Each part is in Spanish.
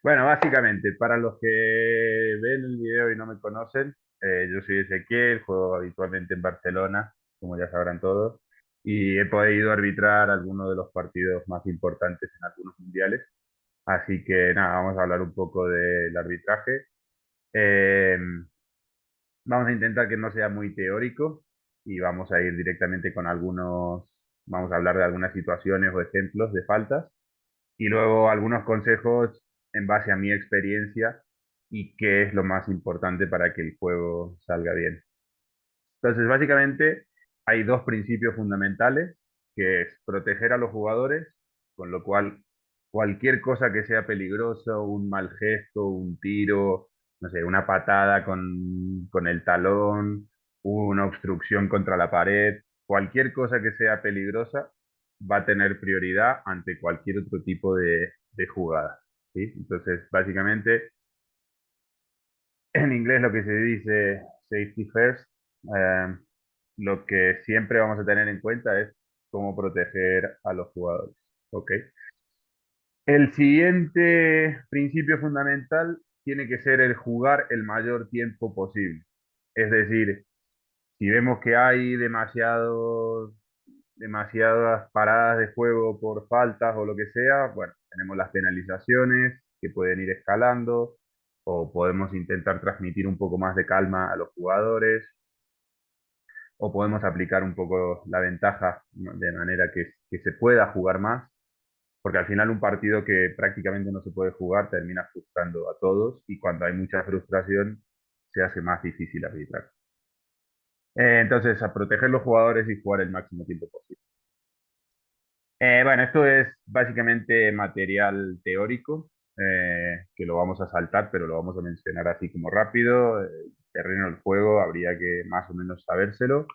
Bueno, básicamente, para los que ven el video y no me conocen, yo soy Ezequiel, juego habitualmente en Barcelona, como ya sabrán todos, y he podido arbitrar algunos de los partidos más importantes en algunos mundiales. Así que nada, vamos a hablar un poco del arbitraje. Eh, Vamos a intentar que no sea muy teórico y vamos a ir directamente con vamos a hablar de algunas situaciones o ejemplos de faltas y luego algunos consejos en base a mi experiencia y qué es lo más importante para que el juego salga bien. Entonces, básicamente, hay dos principios fundamentales, que es proteger a los jugadores, con lo cual cualquier cosa que sea peligroso, un mal gesto, un tiro, no sé, una patada con el talón, una obstrucción contra la pared, cualquier cosa que sea peligrosa va a tener prioridad ante cualquier otro tipo de jugada, ¿sí? Entonces, básicamente, en inglés lo que se dice safety first, eh, lo que siempre vamos a tener en cuenta es cómo proteger a los jugadores. ¿Ok? El siguiente principio fundamental tiene que ser el jugar el mayor tiempo posible. Es decir, si vemos que hay demasiadas paradas de juego por faltas o lo que sea, bueno, tenemos las penalizaciones que pueden ir escalando o podemos intentar transmitir un poco más de calma a los jugadores o podemos aplicar un poco la ventaja, ¿no? De manera que se pueda jugar más, porque al final un partido que prácticamente no se puede jugar termina frustrando a todos y cuando hay mucha frustración se hace más difícil arbitrar. Entonces, a proteger los jugadores y jugar el máximo tiempo posible. Bueno, esto es básicamente material teórico, que lo vamos a saltar, pero lo vamos a mencionar así como rápido. El terreno del juego habría que más o menos sabérselo.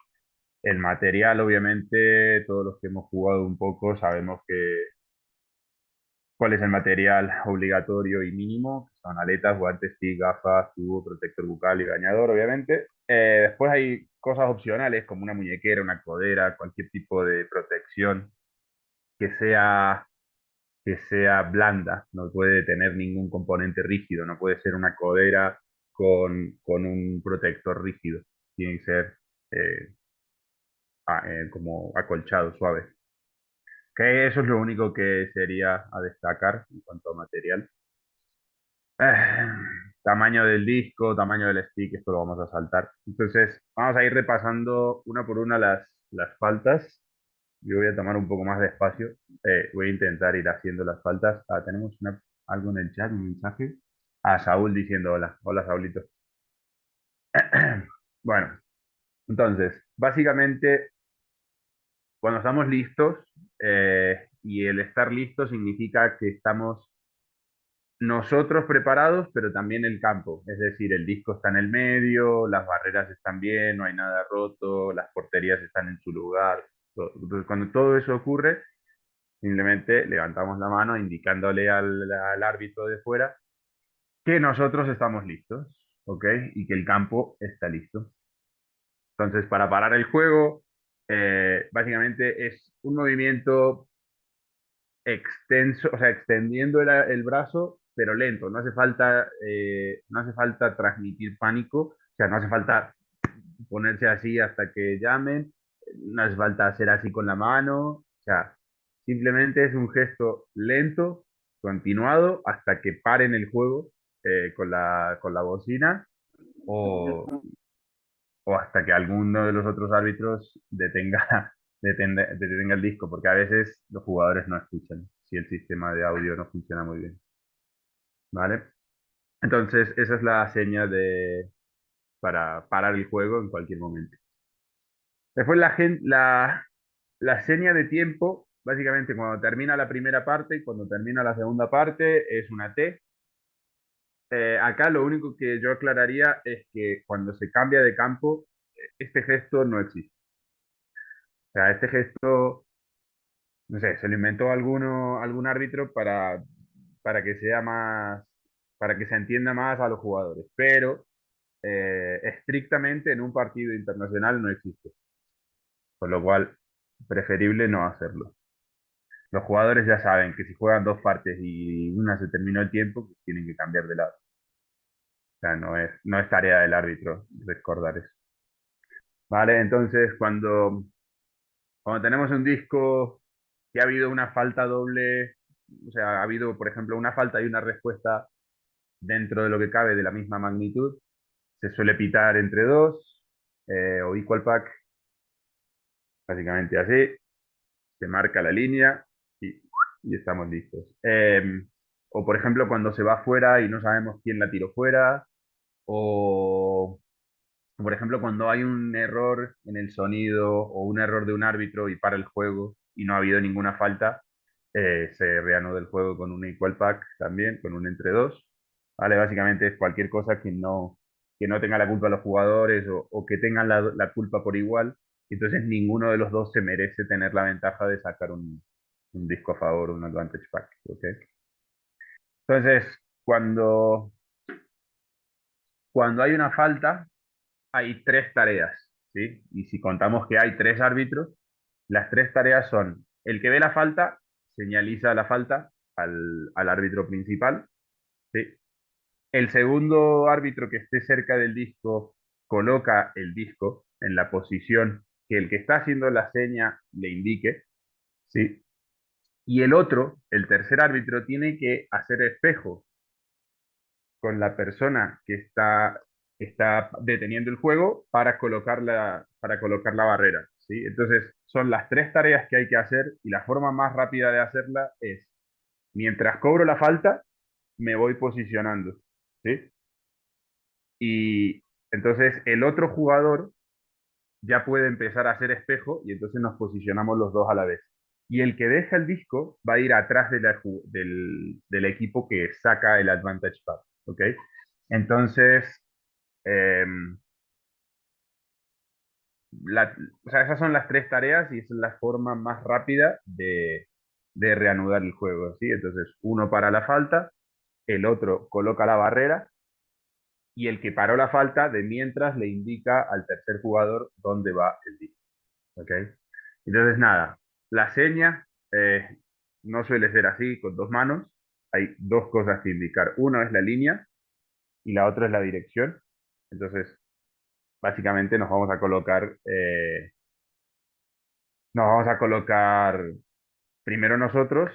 El material, obviamente, todos los que hemos jugado un poco sabemos cuál es el material obligatorio y mínimo, que son aletas, guantes, stick, gafas, tubo, protector bucal y bañador, obviamente. Después hay cosas opcionales como una muñequera, una codera, cualquier tipo de protección que sea, que sea blanda, no puede tener ningún componente rígido, no puede ser una codera con un protector rígido, tiene que ser eh, como acolchado, suave. Que eso es lo único que sería a destacar en cuanto a material. Tamaño del disco, tamaño del stick, esto lo vamos a saltar. Entonces, vamos a ir repasando una por una las faltas. Yo voy a tomar un poco más de espacio. Voy a intentar ir haciendo las faltas. Tenemos algo en el chat, un mensaje. A Saúl diciendo hola. Hola, Saúlito. Bueno, entonces, básicamente, cuando estamos listos, y el estar listo significa que estamos nosotros preparados, pero también el campo. Es decir, el disco está en el medio, las barreras están bien, no hay nada roto, las porterías están en su lugar. Entonces, cuando todo eso ocurre, simplemente levantamos la mano indicándole al árbitro de fuera que nosotros estamos listos, ¿ok? Y que el campo está listo. Entonces, para parar el juego, básicamente es un movimiento extenso, o sea, extendiendo el brazo, pero lento. No hace falta transmitir pánico, o sea, no hace falta ponerse así hasta que llamen, no hace falta hacer así con la mano, o sea, simplemente es un gesto lento, continuado, hasta que paren el juego con la bocina o, o hasta que alguno de los otros árbitros detenga el disco, porque a veces los jugadores no escuchan si el sistema de audio no funciona muy bien, ¿vale? Entonces, esa es la seña para parar el juego en cualquier momento. Después la seña de tiempo, básicamente cuando termina la primera parte y cuando termina la segunda parte, es una T. Acá lo único que yo aclararía es que cuando se cambia de campo, este gesto no existe. O sea, este gesto, no sé, se lo inventó algún árbitro para que sea más, para que se entienda más a los jugadores. Pero estrictamente en un partido internacional no existe. Con lo cual, preferible no hacerlo. Los jugadores ya saben que si juegan dos partes y una se terminó el tiempo, pues tienen que cambiar de lado. O sea, no es tarea del árbitro recordar eso. ¿Vale? Entonces, cuando tenemos un disco que ha habido una falta doble, o sea, ha habido, por ejemplo, una falta y una respuesta dentro de lo que cabe de la misma magnitud, se suele pitar entre dos, o equal pack, básicamente así, se marca la línea y estamos listos. O por ejemplo, cuando se va fuera y no sabemos quién la tiró fuera, o por ejemplo, cuando hay un error en el sonido o un error de un árbitro y para el juego y no ha habido ninguna falta, se reanuda el juego con un equal pack también, con un entre dos. ¿Vale? Básicamente es cualquier cosa que no tenga la culpa los jugadores o que tengan la culpa por igual. Entonces ninguno de los dos se merece tener la ventaja de sacar un disco a favor, un advantage pack. ¿Ok? Entonces, cuando hay una falta, hay tres tareas, ¿sí? Y si contamos que hay tres árbitros, las tres tareas son: el que ve la falta, señaliza la falta al árbitro principal, ¿sí? El segundo árbitro que esté cerca del disco coloca el disco en la posición que el que está haciendo la seña le indique, ¿sí? Y el otro, el tercer árbitro, tiene que hacer espejo con la persona que está deteniendo el juego para colocar la barrera, ¿sí? Entonces, son las tres tareas que hay que hacer y la forma más rápida de hacerla es, mientras cobro la falta, me voy posicionando, ¿sí? Y entonces el otro jugador ya puede empezar a hacer espejo y entonces nos posicionamos los dos a la vez. Y el que deja el disco va a ir atrás del equipo que saca el advantage pack, ¿ok? Entonces, eh, o sea, esas son las tres tareas y esa es la forma más rápida de reanudar el juego, ¿sí? Entonces, uno para la falta, el otro coloca la barrera y el que paró la falta de mientras le indica al tercer jugador dónde va el disco, ¿ok? Entonces, nada, la seña no suele ser así con dos manos. Hay dos cosas que indicar. Uno es la línea y la otra es la dirección. Entonces, básicamente nos vamos a colocar primero nosotros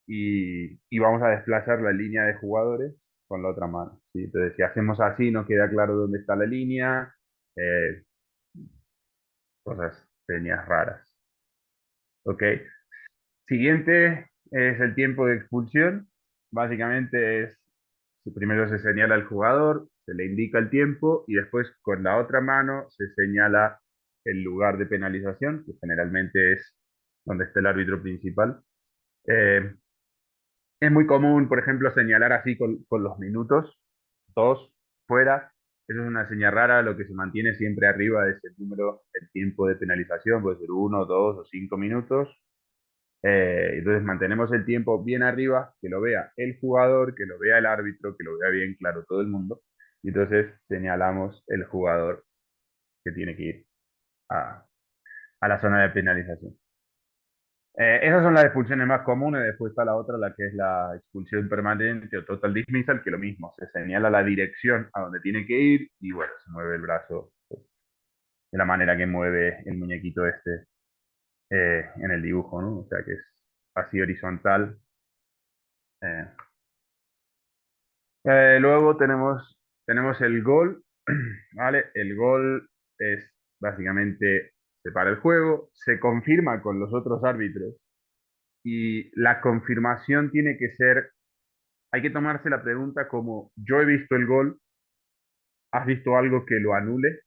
y vamos a desplazar la línea de jugadores con la otra mano, ¿sí? Entonces, si hacemos así, no queda claro dónde está la línea, eh, cosas, señas raras. ¿Ok? Siguiente es el tiempo de expulsión. Básicamente primero se señala al jugador, se le indica el tiempo y después con la otra mano se señala el lugar de penalización, que generalmente es donde está el árbitro principal. Eh, es muy común, por ejemplo, señalar así con los minutos, dos fuera. Eso es una señal rara, lo que se mantiene siempre arriba es el número, el tiempo de penalización, puede ser 1, 2 o 5 minutos. Entonces mantenemos el tiempo bien arriba, que lo vea el jugador, que lo vea el árbitro, que lo vea bien claro todo el mundo. Y entonces señalamos el jugador que tiene que ir a la zona de penalización. Esas son las expulsiones más comunes. Después está la otra, la que es la expulsión permanente o total dismissal, que lo mismo, se señala la dirección a donde tiene que ir y bueno, se mueve el brazo pues, de la manera que mueve el muñequito este en el dibujo, ¿no? O sea que es así horizontal. eh, Luego tenemos el gol, ¿vale? El gol es básicamente se para el juego, se confirma con los otros árbitros y la confirmación tiene que ser, hay que tomarse la pregunta como yo he visto el gol, ¿has visto algo que lo anule?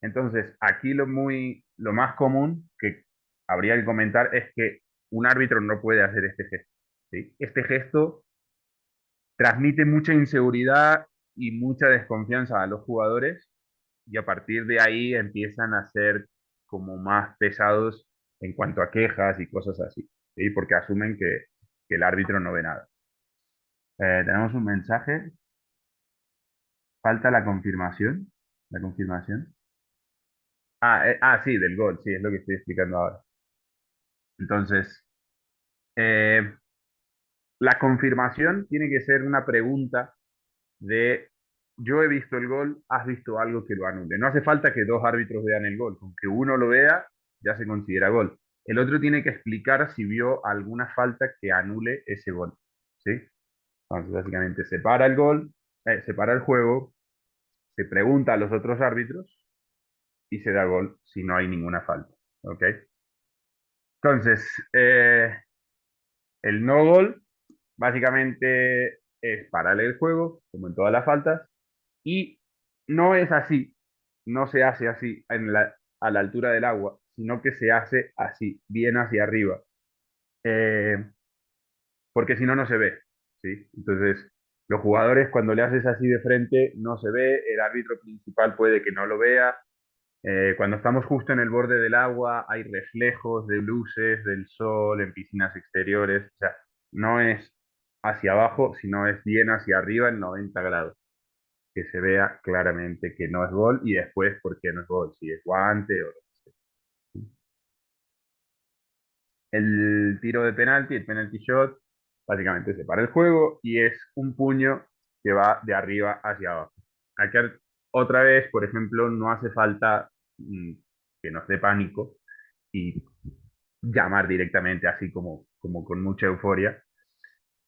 Entonces, aquí lo más común que habría que comentar es que un árbitro no puede hacer este gesto, ¿sí? Este gesto transmite mucha inseguridad y mucha desconfianza a los jugadores y a partir de ahí empiezan a ser como más pesados en cuanto a quejas y cosas así, ¿sí? Porque asumen que el árbitro no ve nada. Tenemos un mensaje, falta la confirmación. La confirmación. Sí, del gol, sí, es lo que estoy explicando ahora. Entonces, Eh, la confirmación tiene que ser una pregunta de yo he visto el gol, has visto algo que lo anule. No hace falta que dos árbitros vean el gol, con que uno lo vea ya se considera gol. El otro tiene que explicar si vio alguna falta que anule ese gol, ¿sí? Entonces, básicamente, separa el juego, se pregunta a los otros árbitros y se da gol si no hay ninguna falta, ¿ok? Entonces, el no gol básicamente es parar el juego, como en todas las faltas, y no es así, no se hace así a la altura del agua, sino que se hace así, bien hacia arriba, eh, porque si no, no se ve, ¿sí? Entonces, los jugadores cuando le haces así de frente no se ve, el árbitro principal puede que no lo vea. Cuando estamos justo en el borde del agua, hay reflejos de luces del sol en piscinas exteriores, o sea, no es hacia abajo, sino es bien hacia arriba en 90 grados, que se vea claramente que no es gol y después por qué no es gol, si es guante o... El tiro de penalti, el penalty shot, básicamente separa el juego y es un puño que va de arriba hacia abajo. Aquí otra vez, por ejemplo, no hace falta que nos dé pánico y llamar directamente así como con mucha euforia.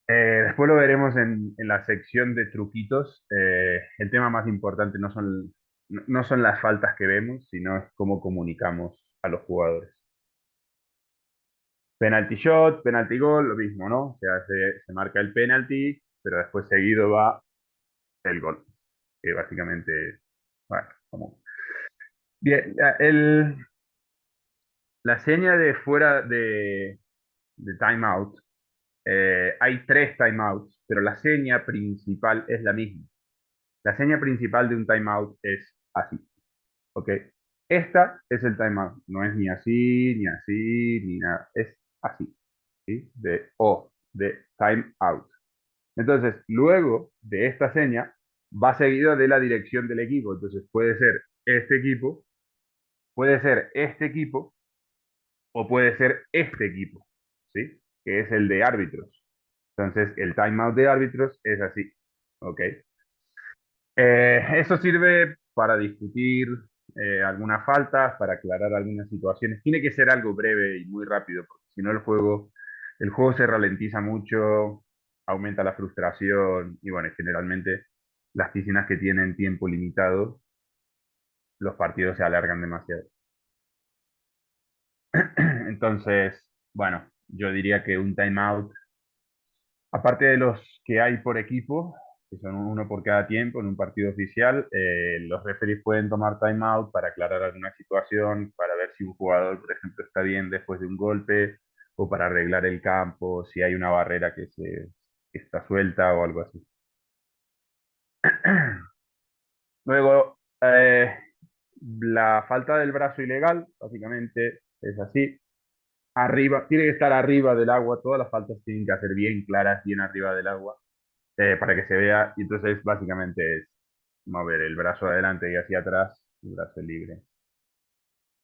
Después lo veremos en la sección de truquitos. El tema más importante no son las faltas que vemos, sino es cómo comunicamos a los jugadores. Penalty shot, penalty goal, lo mismo, ¿no? O sea, se marca el penalty, pero después seguido va el gol, que básicamente, bueno, como... Bien, la seña de fuera de timeout, hay tres timeouts, pero la seña principal es la misma. La seña principal de un timeout es así, ¿ok? Esta es el timeout, no es ni así, ni nada, es así, ¿sí? De timeout. Entonces, luego de esta seña, va seguido de la dirección del equipo. Entonces, puede ser este equipo o puede ser este equipo, ¿sí? Que es el de árbitros. Entonces, el timeout de árbitros es así, ¿ok? Eso sirve para discutir algunas faltas, para aclarar algunas situaciones. Tiene que ser algo breve y muy rápido, porque si no el juego se ralentiza mucho, aumenta la frustración y bueno, generalmente las piscinas que tienen tiempo limitado, los partidos se alargan demasiado. Entonces, bueno, yo diría que un timeout, aparte de los que hay por equipo, que son uno por cada tiempo en un partido oficial, los referees pueden tomar timeout para aclarar alguna situación, para ver si un jugador, por ejemplo, está bien después de un golpe, o para arreglar el campo, si hay una barrera que está suelta o algo así. Luego, la falta del brazo ilegal, básicamente es así. Arriba, tiene que estar arriba del agua, todas las faltas tienen que ser bien claras, bien arriba del agua para que se vea. Y entonces básicamente es mover el brazo adelante y hacia atrás, el brazo libre.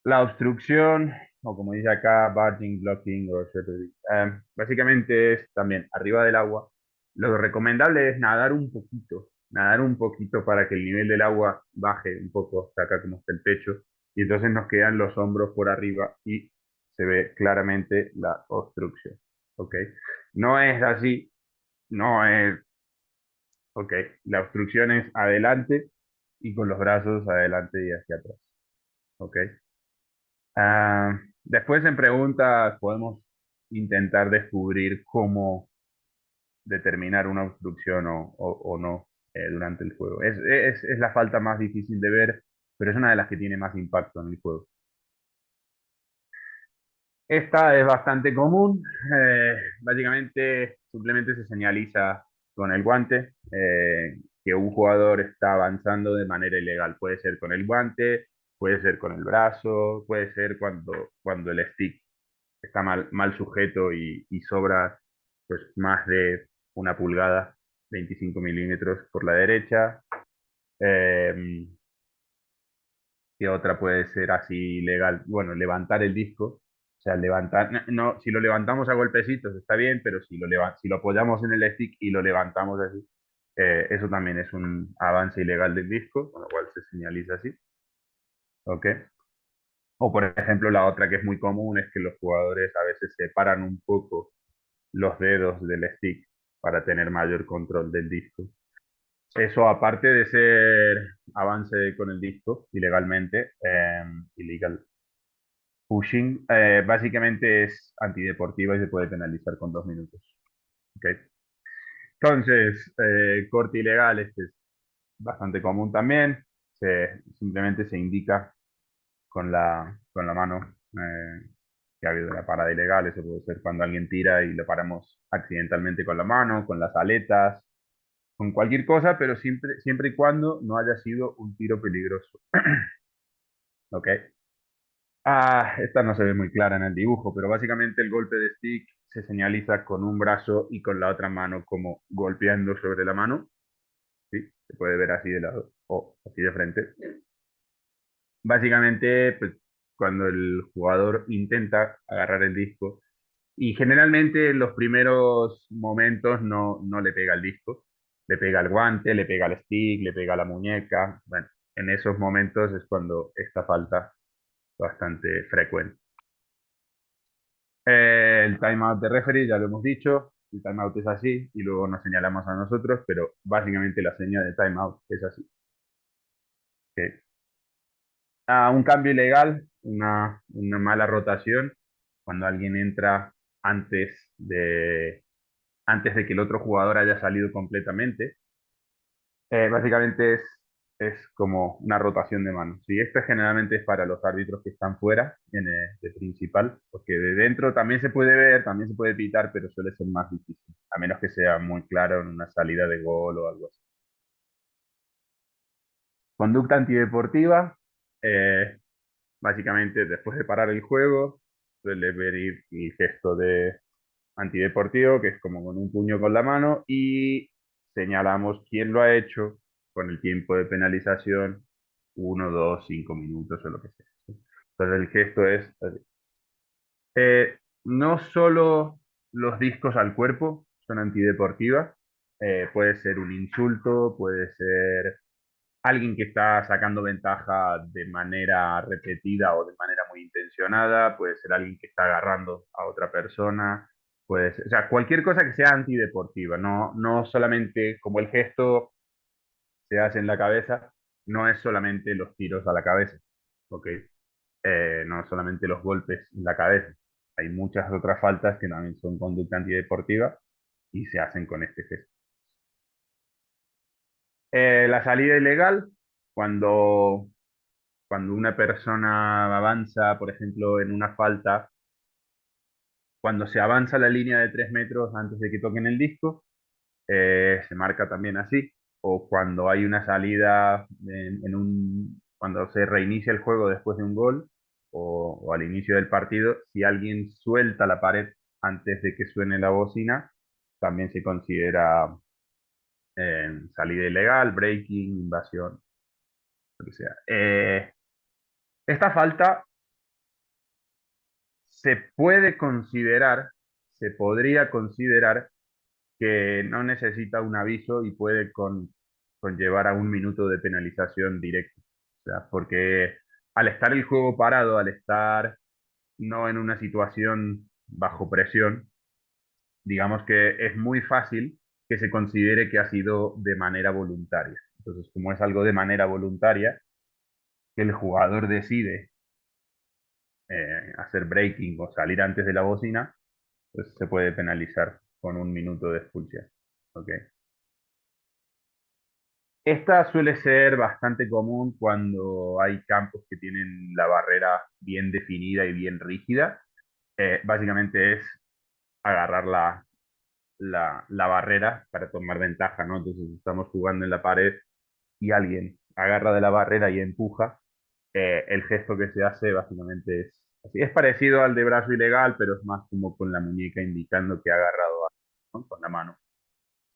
La obstrucción, o como dice acá, barging, blocking o shuttering, básicamente es también arriba del agua. Lo recomendable es nadar un poquito para que el nivel del agua baje un poco hasta acá como está el pecho. Y entonces nos quedan los hombros por arriba y se ve claramente la obstrucción. ¿Ok? No es así, no es Ok, la obstrucción es adelante y con los brazos adelante y hacia atrás. Ok. Después en preguntas podemos intentar descubrir cómo determinar una obstrucción o no durante el juego. Es la falta más difícil de ver, pero es una de las que tiene más impacto en el juego. Esta es bastante común. Básicamente, simplemente se señaliza con el guante que un jugador está avanzando de manera ilegal. Puede ser con el guante, puede ser con el brazo, puede ser cuando el stick está mal sujeto y sobra pues, más de una pulgada, 25 milímetros por la derecha. Eh, ¿Qué otra puede ser así ilegal? Bueno, levantar el disco. O sea, levantar, no, si lo levantamos a golpecitos está bien, pero si lo apoyamos en el stick y lo levantamos así, eso también es un avance ilegal del disco, con lo cual se señaliza así. ¿Ok? O por ejemplo, la otra que es muy común es que los jugadores a veces separan un poco los dedos del stick para tener mayor control del disco. Eso, aparte de ser avance con el disco ilegalmente, illegal pushing, básicamente es antideportiva y se puede penalizar con 2 minutos. ¿Ok? Entonces, corte ilegal, este es bastante común también. Simplemente se indica con la mano que ha habido una parada ilegal. Eso puede ser cuando alguien tira y lo paramos accidentalmente con la mano, con las aletas, con cualquier cosa, pero siempre y cuando no haya sido un tiro peligroso. ¿Ok? Esta no se ve muy clara en el dibujo, pero básicamente el golpe de stick se señaliza con un brazo y con la otra mano como golpeando sobre la mano. ¿Sí? Se puede ver así de lado o así de frente. Básicamente, pues, cuando el jugador intenta agarrar el disco, y generalmente en los primeros momentos no le pega el disco, le pega el guante, le pega el stick, le pega la muñeca. Bueno, en esos momentos es cuando esta falta es bastante frecuente. El timeout de referee, ya lo hemos dicho, el timeout es así y luego nos señalamos a nosotros, pero básicamente la señal de timeout es así. ¿Ok? Un cambio ilegal, una mala rotación, cuando alguien entra antes antes de que el otro jugador haya salido completamente. Básicamente es como una rotación de manos. Y esto generalmente es para los árbitros que están fuera de principal, porque de dentro también se puede ver, también se puede pitar, pero suele ser más difícil, a menos que sea muy claro en una salida de gol o algo así. Conducta antideportiva, eh, básicamente después de parar el juego, suele venir el gesto de antideportivo, que es como con un puño con la mano, y señalamos quién lo ha hecho con el tiempo de penalización, 1, 2, 5 minutos o lo que sea. Entonces el gesto es así. No solo los discos al cuerpo son antideportivas, puede ser un insulto, puede ser alguien que está sacando ventaja de manera repetida o de manera muy intencionada, puede ser alguien que está agarrando a otra persona, puede ser, o sea, cualquier cosa que sea antideportiva, no solamente como el gesto se hace en la cabeza, no es solamente los tiros a la cabeza, ¿ok? No solamente los golpes en la cabeza, hay muchas otras faltas que también son conducta antideportiva y se hacen con este gesto. La salida ilegal, cuando una persona avanza, por ejemplo, en una falta, cuando se avanza la línea de 3 metros antes de que toquen el disco, se marca también así. O cuando hay una salida cuando se reinicia el juego después de un gol o al inicio del partido, si alguien suelta la pared antes de que suene la bocina, también se considera salida ilegal, breaking, invasión, lo que sea. Esta falta se puede considerar, se podría considerar que no necesita un aviso y puede conllevar a 1 minuto de penalización directa. O sea, porque al estar el juego parado, al estar no en una situación bajo presión, digamos que es muy fácil que se considere que ha sido de manera voluntaria. Entonces, como es algo de manera voluntaria, que el jugador decide hacer breaking o salir antes de la bocina, pues se puede penalizar con 1 minuto de expulsión. ¿Ok? Esta suele ser bastante común cuando hay campos que tienen la barrera bien definida y bien rígida. Básicamente es agarrar la barrera para tomar ventaja, ¿no? Entonces, si estamos jugando en la pared y alguien agarra de la barrera y empuja, el gesto que se hace básicamente es así. Es parecido al de brazo ilegal, pero es más como con la muñeca indicando que ha agarrado algo, ¿no? Con la mano.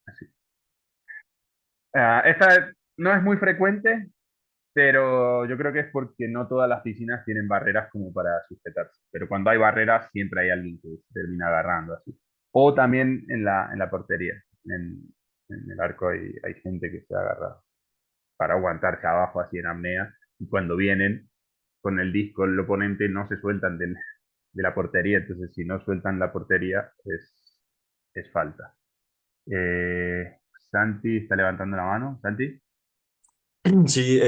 Así. Esta no es muy frecuente, pero yo creo que es porque no todas las piscinas tienen barreras como para sujetarse. Pero cuando hay barreras, siempre hay alguien que se termina agarrando así. O también en la portería. En, en el arco hay gente que se agarra para aguantarse abajo así en apnea. Y cuando vienen con el disco, el oponente no se sueltan de la portería. Entonces, si no sueltan la portería, es falta. Santi está levantando la mano. Santi. Sí,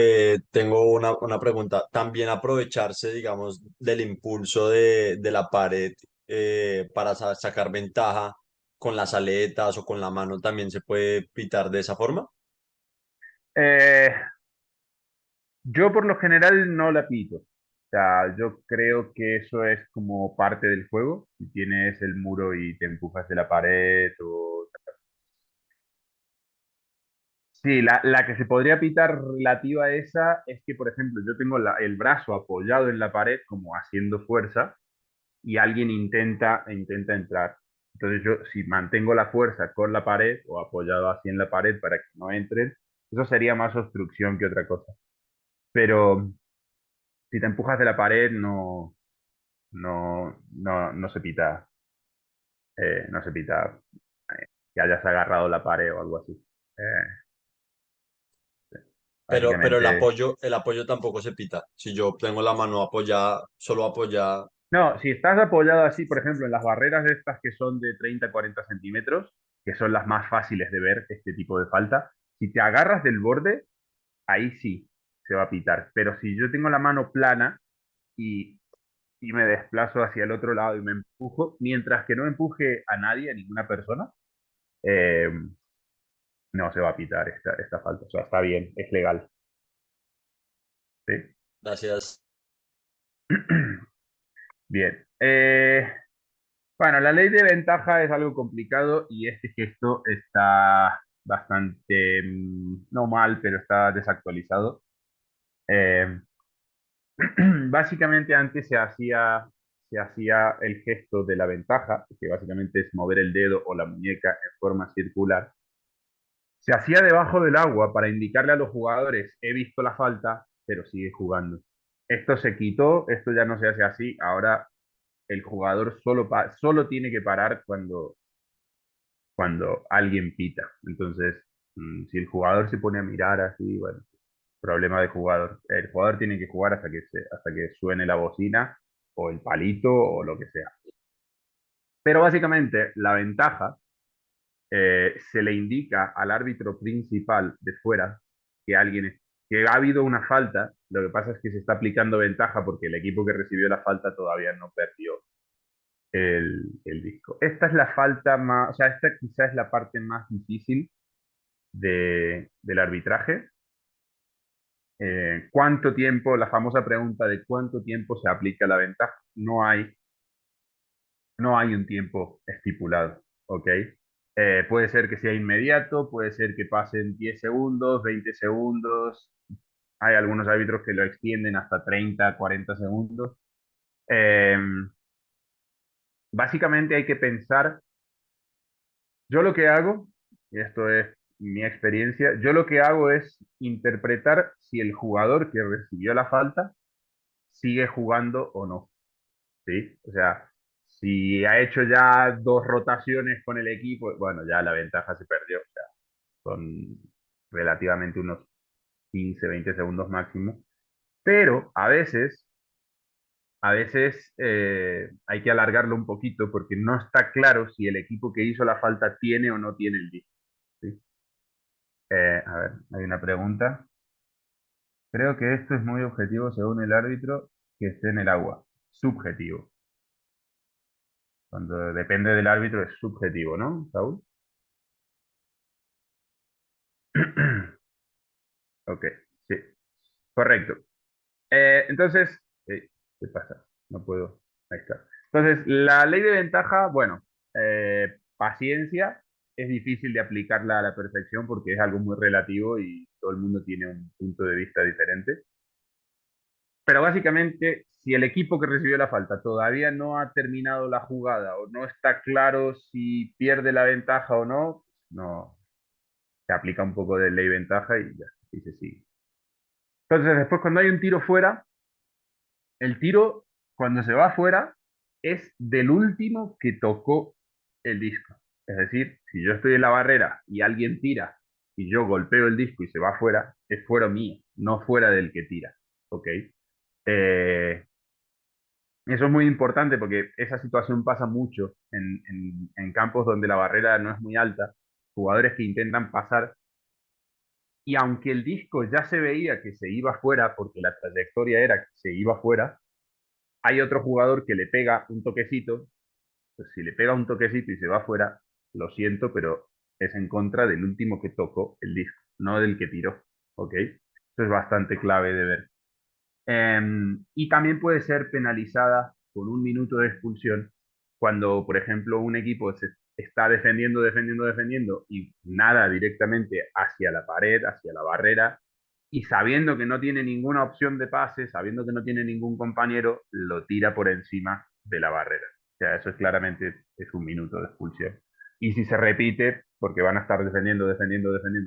tengo una pregunta. También aprovecharse, digamos, del impulso de la pared para sacar ventaja con las aletas o con la mano, también se puede pitar de esa forma. Eh, Yo por lo general no la pito. O sea, yo creo que eso es como parte del juego. Si tienes el muro y te empujas de la pared o... Sí, la que se podría pitar relativa a esa es que, por ejemplo, yo tengo el brazo apoyado en la pared como haciendo fuerza y alguien intenta entrar. Entonces yo, si mantengo la fuerza con la pared o apoyado así en la pared para que no entren, eso sería más obstrucción que otra cosa. Pero si te empujas de la pared, no se pita, no se pita que hayas agarrado la pared o algo así. Eh, Pero Básicamente, el apoyo tampoco se pita. Si yo tengo la mano apoyada, solo apoyada. no, si estás apoyado así, por ejemplo, en las barreras estas que son de 30 40 centímetros, que son las más fáciles de ver este tipo de falta, si te agarras del borde, ahí sí se va a pitar. Pero si yo tengo la mano plana y, y me desplazo hacia el otro lado y me empujo, mientras que no empuje a nadie, a ninguna persona, eh, no se va a pitar esta falta. O sea, está bien, es legal. ¿Sí? Gracias. Bien. Bueno, la ley de ventaja es algo complicado y este gesto está bastante, no mal, pero está desactualizado. Eh, Básicamente antes se hacía el gesto de la ventaja, que básicamente es mover el dedo o la muñeca en forma circular. Se hacía debajo del agua para indicarle a los jugadores, he visto la falta, pero sigue jugando. Esto se quitó, esto ya no se hace así, ahora el jugador solo tiene que parar cuando alguien pita. Entonces, si el jugador se pone a mirar así, bueno, problema de jugador. El jugador tiene que jugar hasta que suene la bocina o el palito o lo que sea. Pero básicamente la ventaja se le indica al árbitro principal de fuera que que ha habido una falta. Lo que pasa es que se está aplicando ventaja porque el equipo que recibió la falta todavía no perdió el disco. Esta es la falta más, o sea, esta quizás es la parte más difícil del arbitraje. ¿Cuánto tiempo? La famosa pregunta de cuánto tiempo se aplica la ventaja. No hay un tiempo estipulado, ¿ok? Puede ser que sea inmediato, puede ser que pasen 10 segundos, 20 segundos. Hay algunos árbitros que lo extienden hasta 30, 40 segundos. Eh, Básicamente hay que pensar, yo lo que hago, y esto es mi experiencia, yo lo que hago es interpretar si el jugador que recibió la falta sigue jugando o no, ¿sí? O sea, si ha hecho ya dos rotaciones con el equipo, bueno, ya la ventaja se perdió, o sea, son relativamente unos 15, 20 segundos máximo, pero a veces hay que alargarlo un poquito porque no está claro si el equipo que hizo la falta tiene o no tiene el disco, ¿sí? A ver, hay una pregunta. Creo que esto es muy objetivo según el árbitro que esté en el agua. Subjetivo. Cuando depende del árbitro es subjetivo, ¿no, Saúl? Ok, sí, correcto. Entonces, ¿qué pasa? No puedo. Ahí está. Entonces, la ley de ventaja, bueno, paciencia, es difícil de aplicarla a la perfección porque es algo muy relativo y todo el mundo tiene un punto de vista diferente. Pero básicamente, si el equipo que recibió la falta todavía no ha terminado la jugada o no está claro si pierde la ventaja o no, no se aplica un poco de ley ventaja y ya, y se sigue. Entonces, después cuando hay un tiro fuera, el tiro, cuando se va afuera, es del último que tocó el disco. Es decir, si yo estoy en la barrera y alguien tira y yo golpeo el disco y se va afuera, es fuera mío, no fuera del que tira. ¿Ok? Eh, Eso es muy importante porque esa situación pasa mucho en campos donde la barrera no es muy alta, jugadores que intentan pasar y aunque el disco ya se veía que se iba fuera porque la trayectoria era que se iba fuera, hay otro jugador que le pega un toquecito, pues si le pega un toquecito y se va fuera, lo siento, pero es en contra del último que tocó el disco, no del que tiró, ¿ok? Eso es bastante clave de ver. Y también puede ser penalizada con un minuto de expulsión cuando, por ejemplo, un equipo se está defendiendo y nada directamente hacia la pared, hacia la barrera, y sabiendo que no tiene ninguna opción de pase, sabiendo que no tiene ningún compañero, lo tira por encima de la barrera. O sea, eso es claramente es un minuto de expulsión. Y si se repite, porque van a estar defendiendo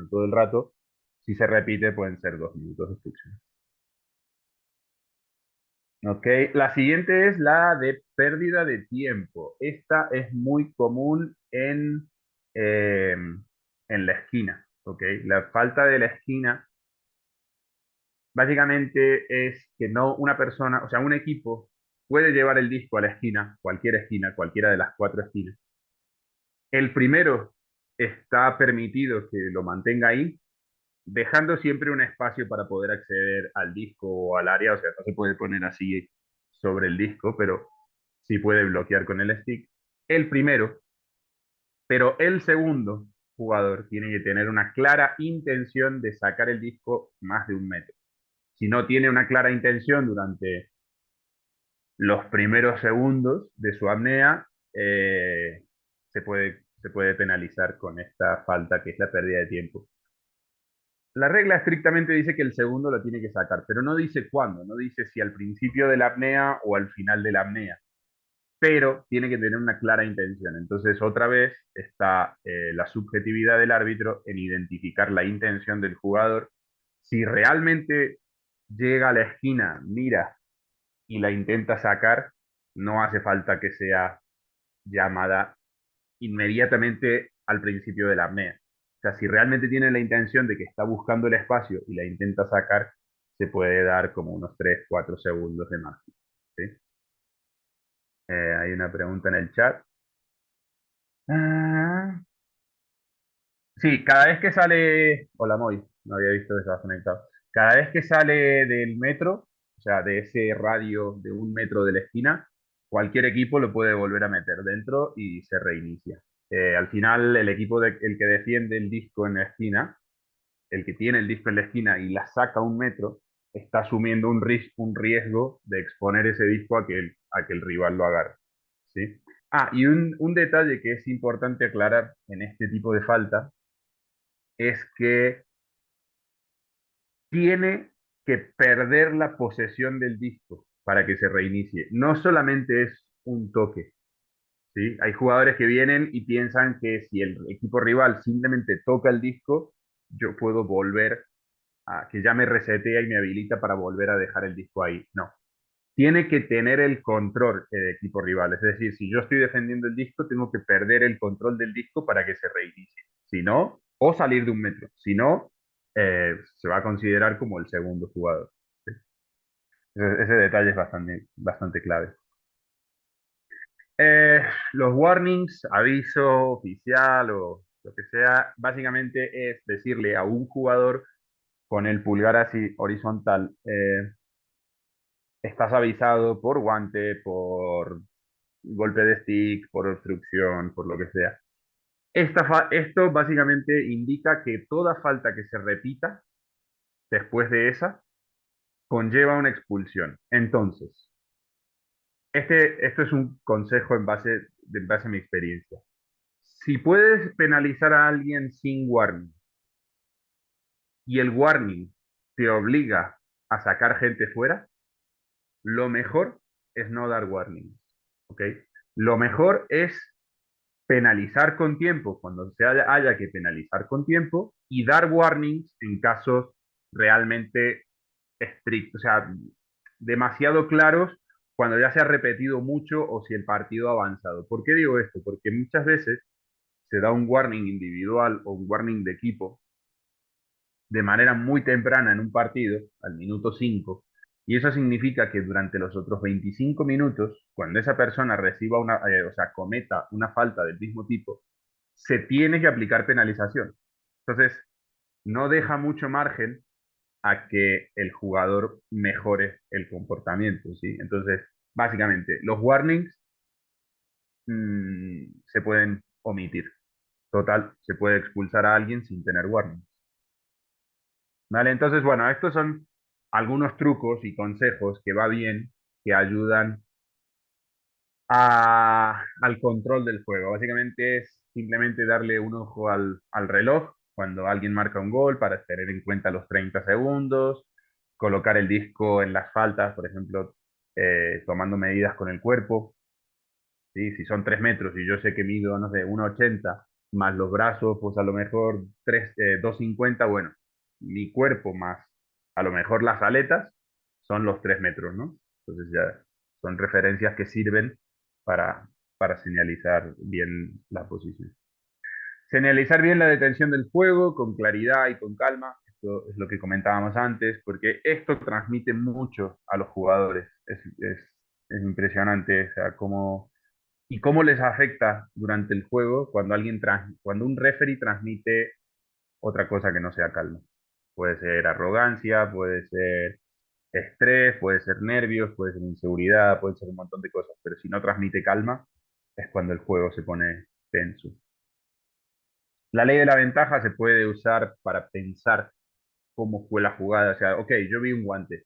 todo el rato, si se repite pueden ser 2 minutos de expulsión. Ok, la siguiente es la de pérdida de tiempo. Esta es muy común eh, en la esquina. Ok, la falta de la esquina básicamente es que no una persona, o sea, un equipo puede llevar el disco a la esquina, cualquiera de las cuatro esquinas. El primero está permitido que lo mantenga ahí, dejando siempre un espacio para poder acceder al disco o al área, o sea, no se puede poner así sobre el disco, pero sí puede bloquear con el stick. El primero, pero el segundo jugador tiene que tener una clara intención de sacar el disco más de 1 metro. Si no tiene una clara intención durante los primeros segundos de su apnea, se puede penalizar con esta falta que es la pérdida de tiempo. La regla estrictamente dice que el segundo lo tiene que sacar, pero no dice cuándo, no dice si al principio de la apnea o al final de la apnea, pero tiene que tener una clara intención. Entonces, otra vez está la subjetividad del árbitro en identificar la intención del jugador. Si realmente llega a la esquina, mira y la intenta sacar, no hace falta que sea llamada inmediatamente al principio de la apnea. O sea, si realmente tiene la intención de que está buscando el espacio y la intenta sacar, se puede dar como unos 3 4 segundos de máximo. ¿Sí? Hay una pregunta en el chat. Ah, sí, cada vez que sale, hola Moy, no había visto que estabas conectado. Cada vez que sale del metro, o sea, de ese radio de 1 metro de la esquina, cualquier equipo lo puede volver a meter dentro y se reinicia. Al final, el que defiende el disco en la esquina, el que tiene el disco en la esquina y la saca 1 metro, está asumiendo un riesgo de exponer ese disco a que el rival lo agarre. ¿Sí? Ah, y un detalle que es importante aclarar en este tipo de falta es que tiene que perder la posesión del disco para que se reinicie. No solamente es un toque, ¿sí? Hay jugadores que vienen y piensan que si el equipo rival simplemente toca el disco, yo puedo volver a que ya me resetea y me habilita para volver a dejar el disco ahí. No. Tiene que tener el control el equipo rival. Es decir, si yo estoy defendiendo el disco, tengo que perder el control del disco para que se reinicie. Si no, o salir de 1 metro. Si no, se va a considerar como el segundo jugador. ¿Sí? Ese detalle es bastante clave. Eh, los warnings, aviso oficial o lo que sea, básicamente es decirle a un jugador con el pulgar así horizontal, estás avisado por guante, por golpe de stick, por obstrucción, por lo que sea. Esto básicamente indica que toda falta que se repita después de esa conlleva una expulsión. Entonces, esto es un consejo en base a mi experiencia. Si puedes penalizar a alguien sin warning y el warning te obliga a sacar gente fuera, lo mejor es no dar warning. ¿Ok? Lo mejor es penalizar con tiempo cuando haya que penalizar con tiempo y dar warnings en casos realmente estrictos, o sea, demasiado claros cuando ya se ha repetido mucho o si el partido ha avanzado. ¿Por qué digo esto? Porque muchas veces se da un warning individual o un warning de equipo de manera muy temprana en un partido, al minuto 5, y eso significa que durante los otros 25 minutos, cuando esa persona reciba o sea, cometa una falta del mismo tipo, se tiene que aplicar penalización. Entonces, no deja mucho margen a que el jugador mejore el comportamiento, ¿sí? Entonces, básicamente, los warnings se pueden omitir. Total, se puede expulsar a alguien sin tener warning. ¿Vale? Entonces, bueno, estos son algunos trucos y consejos que va bien, que ayudan al control del juego. Básicamente es simplemente darle un ojo al reloj cuando alguien marca un gol para tener en cuenta los 30 segundos, colocar el disco en las faltas, por ejemplo, tomando medidas con el cuerpo. ¿Sí? Si son 3 metros y yo sé que mido, no sé, 1,80 más los brazos, pues a lo mejor 2,50, bueno, mi cuerpo más a lo mejor las aletas son los 3 metros, ¿no? Entonces ya son referencias que sirven para, para señalizar bien la posición. Señalizar bien la detención del fuego con claridad y con calma. Esto es lo que comentábamos antes, porque esto transmite mucho a los jugadores. Es impresionante, o sea, cómo les afecta durante el juego cuando un referee transmite otra cosa que no sea calma. Puede ser arrogancia, puede ser estrés, puede ser nervios, puede ser inseguridad, puede ser un montón de cosas, pero si no transmite calma, es cuando el juego se pone tenso. La ley de la ventaja se puede usar para pensar cómo fue la jugada. O sea, ok, yo vi un guante,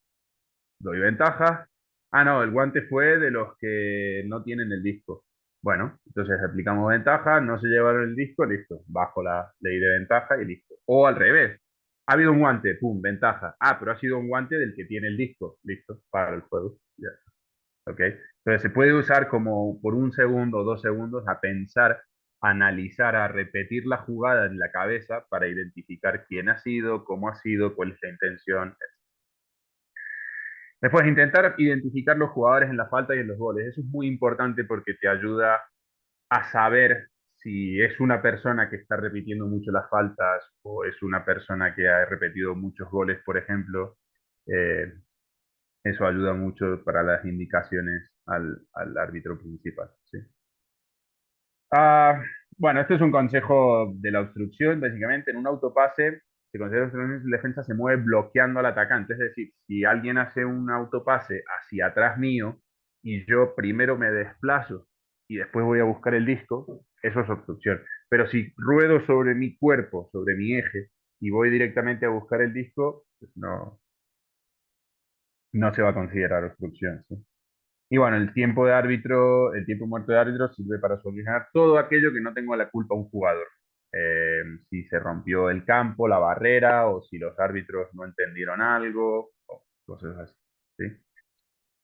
doy ventaja. Ah, no, el guante fue de los que no tienen el disco. Bueno, entonces aplicamos ventaja, no se llevaron el disco, listo. Bajo la ley de ventaja y listo. O al revés. Ha habido un guante, pum, ventaja. Ah, pero ha sido un guante del que tiene el disco. Listo, para el juego. Ya. ¿Ok? Entonces se puede usar como por un segundo o 2 segundos a pensar, a analizar, a repetir la jugada en la cabeza para identificar quién ha sido, cómo ha sido, cuál es la intención. Después, intentar identificar los jugadores en la falta y en los goles. Eso es muy importante porque te ayuda a saber si es una persona que está repitiendo mucho las faltas o es una persona que ha repetido muchos goles, por ejemplo. Eh, Eso ayuda mucho para las indicaciones al árbitro principal. ¿Sí? Ah, bueno, esto es un consejo de la obstrucción, básicamente. En un autopase, se considera obstrucción si la defensa se mueve bloqueando al atacante. Es decir, si alguien hace un autopase hacia atrás mío y yo primero me desplazo y después voy a buscar el disco, eso es obstrucción. Pero si ruedo sobre mi cuerpo, sobre mi eje, y voy directamente a buscar el disco, pues no se va a considerar obstrucción. ¿Sí? Y bueno, el tiempo muerto de árbitro sirve para solucionar todo aquello que no tenga la culpa un jugador. Si se rompió el campo, la barrera, o si los árbitros no entendieron algo, o cosas así. ¿Sí?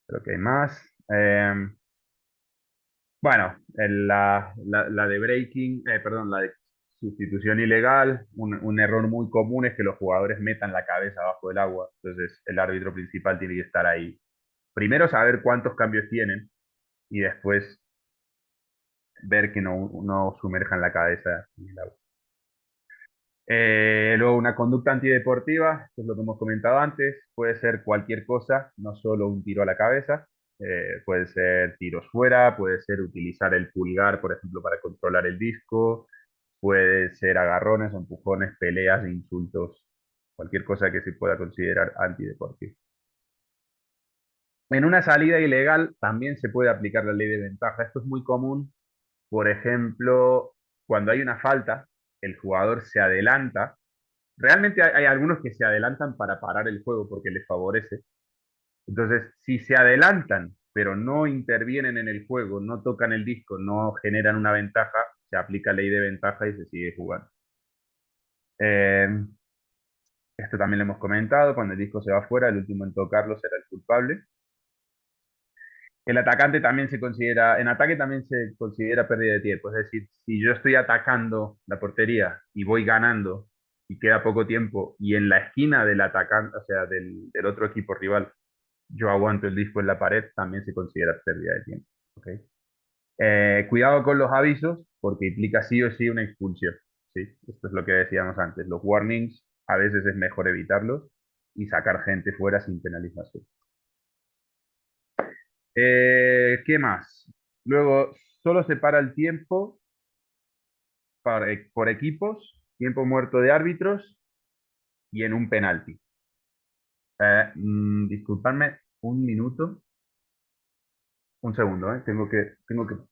Creo que hay más. Bueno, la de breaking, perdón, la de sustitución ilegal, un error muy común es que los jugadores metan la cabeza abajo del agua. Entonces, el árbitro principal tiene que estar ahí. Primero, saber cuántos cambios tienen y después ver que no sumerjan la cabeza en el agua. Luego, una conducta antideportiva, que es lo que hemos comentado antes, puede ser cualquier cosa, no solo un tiro a la cabeza, puede ser tiros fuera, puede ser utilizar el pulgar, por ejemplo, para controlar el disco, puede ser agarrones, empujones, peleas, insultos, cualquier cosa que se pueda considerar antideportiva. En una salida ilegal también se puede aplicar la ley de ventaja. Esto es muy común. Por ejemplo, cuando hay una falta, el jugador se adelanta. Realmente hay algunos que se adelantan para parar el juego porque les favorece. Entonces, si se adelantan, pero no intervienen en el juego, no tocan el disco, no generan una ventaja, se aplica ley de ventaja y se sigue jugando. Eh, Esto también lo hemos comentado, cuando el disco se va fuera, el último en tocarlo será el culpable. El atacante también se considera, en ataque también se considera pérdida de tiempo. Es decir, si yo estoy atacando la portería y voy ganando y queda poco tiempo y en la esquina del atacante, o sea, del otro equipo rival, yo aguanto el disco en la pared, también se considera pérdida de tiempo. ¿Ok? Cuidado con los avisos, porque implica sí o sí una expulsión. ¿Sí? Esto es lo que decíamos antes. Los warnings a veces es mejor evitarlos y sacar gente fuera sin penalización. ¿Qué más? Luego, solo se para el tiempo por equipos, tiempo muerto de árbitros y en un penalti. Disculpadme un minuto, un segundo, ¿eh? Tengo que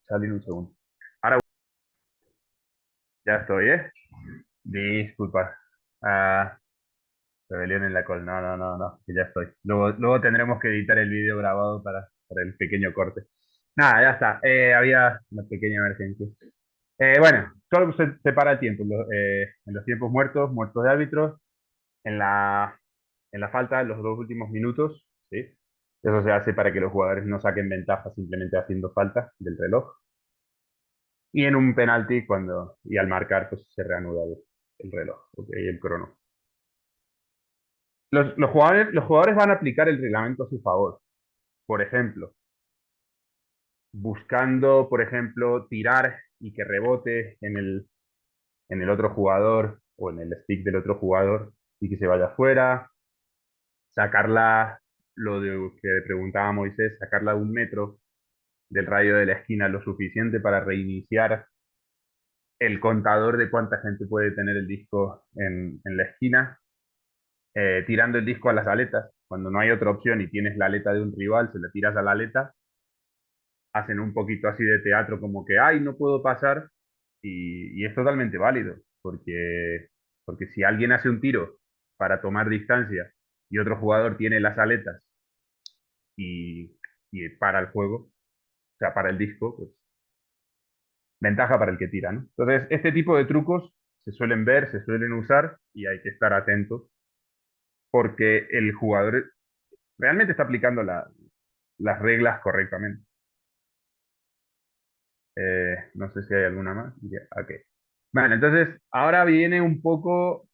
salir un segundo. Ahora ya estoy, ¿eh? Disculpa. Ah, rebelión en la col. No, no, no, no, que ya estoy. Luego tendremos que editar el vídeo grabado para el pequeño corte. Nada, ya está. Había una pequeña emergencia. Bueno, solo se para el tiempo. En los tiempos muertos, muertos de árbitros, en la falta, en los dos últimos minutos, ¿sí? Eso se hace para que los jugadores no saquen ventaja simplemente haciendo falta del reloj. Y en un penalti, y al marcar, pues se reanuda el reloj, ¿ok? El crono. Los jugadores van a aplicar el reglamento a su favor. Por ejemplo, buscando, por ejemplo, tirar y que rebote en el otro jugador o en el stick del otro jugador y que se vaya afuera, sacarla, lo de que preguntaba Moisés, sacarla a 1 metro del radio de la esquina lo suficiente para reiniciar el contador de cuánta gente puede tener el disco en la esquina, tirando el disco a las aletas. Cuando no hay otra opción y tienes la aleta de un rival, se la tiras a la aleta, hacen un poquito así de teatro como que, ay, no puedo pasar, y es totalmente válido, porque si alguien hace un tiro para tomar distancia y otro jugador tiene las aletas y, y para el juego, o sea, para el disco, pues ventaja para el que tira, ¿no? Entonces, este tipo de trucos se suelen ver, se suelen usar y hay que estar atentos porque el jugador realmente está aplicando las reglas correctamente. No sé si hay alguna más. Ya, ok. Bueno, entonces ahora viene un poco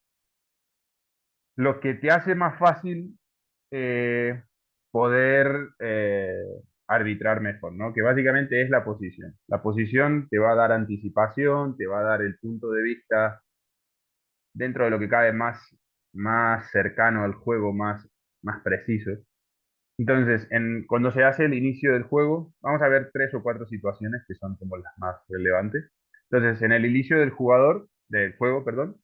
lo que te hace más fácil eh, poder arbitrar mejor, ¿no? Que básicamente es la posición. La posición te va a dar anticipación, te va a dar el punto de vista dentro de lo que cabe más cercano al juego, más preciso. Entonces, cuando se hace el inicio del juego, vamos a ver 3 o 4 situaciones que son como las más relevantes. Entonces, en el inicio del juego, perdón,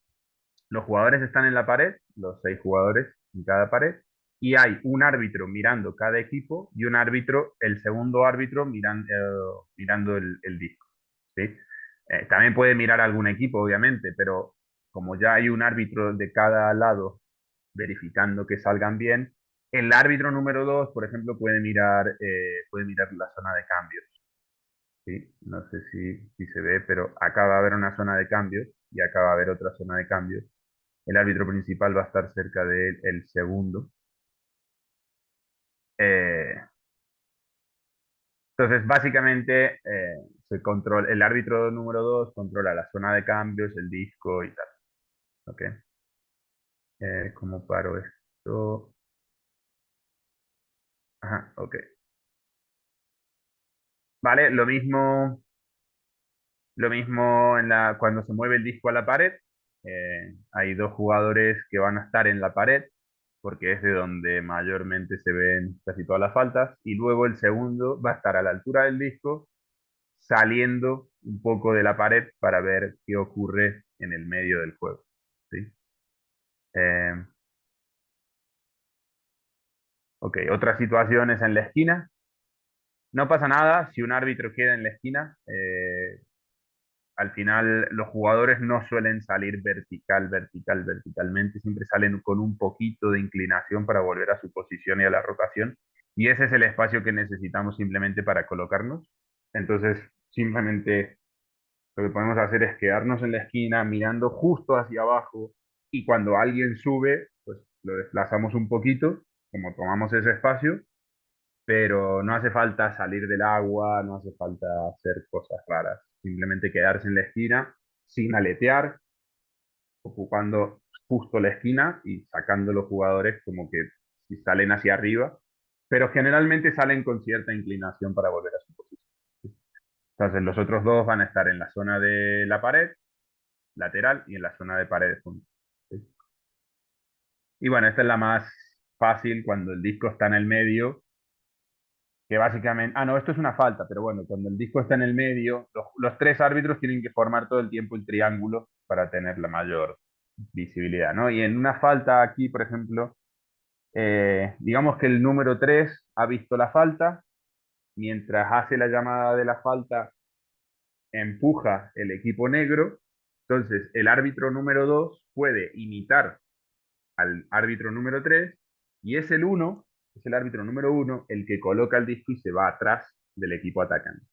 los jugadores están en la pared, los 6 jugadores en cada pared, y hay un árbitro mirando cada equipo y un árbitro, el segundo árbitro, mirando el disco. ¿Sí? También puede mirar algún equipo, obviamente, pero como ya hay un árbitro de cada lado verificando que salgan bien, el árbitro número 2, por ejemplo, puede mirar la zona de cambios. ¿Sí? No sé si se ve, pero acá va a haber una zona de cambios y acá va a haber otra zona de cambios. El árbitro principal va a estar cerca del segundo. Eh, entonces, básicamente, el árbitro número 2 controla la zona de cambios, el disco y tal. ¿Ok? ¿Cómo paro esto? Ajá, ok. Vale, lo mismo cuando se mueve el disco a la pared. Hay 2 jugadores que van a estar en la pared, porque es de donde mayormente se ven casi todas las faltas. Y luego el segundo va a estar a la altura del disco, saliendo un poco de la pared para ver qué ocurre en el medio del juego. ¿Sí? Eh, ok, otras situaciones en la esquina. No pasa nada si un árbitro queda en la esquina. Al final los jugadores no suelen salir verticalmente, siempre salen con un poquito de inclinación para volver a su posición y a la rotación. Y ese es el espacio que necesitamos simplemente para colocarnos. Entonces, simplemente lo que podemos hacer es quedarnos en la esquina mirando justo hacia abajo y cuando alguien sube, pues lo desplazamos un poquito, como tomamos ese espacio, pero no hace falta salir del agua, no hace falta hacer cosas raras, simplemente quedarse en la esquina sin aletear, ocupando justo la esquina y sacando los jugadores como que si salen hacia arriba, pero generalmente salen con cierta inclinación para volver a su posición. Entonces los otros dos van a estar en la zona de la pared lateral y en la zona de pared de fondo. ¿Sí? Y bueno, esta es la más fácil cuando el disco está en el medio, que básicamente, no, esto es una falta, pero bueno, cuando el disco está en el medio, los tres árbitros tienen que formar todo el tiempo el triángulo para tener la mayor visibilidad, ¿no? Y en una falta aquí, por ejemplo, digamos que el número 3 ha visto la falta, mientras hace la llamada de la falta, empuja el equipo negro, entonces el árbitro número 2 puede imitar al árbitro número 3 y es el uno, es el árbitro número uno el que coloca el disco y se va atrás del equipo atacante.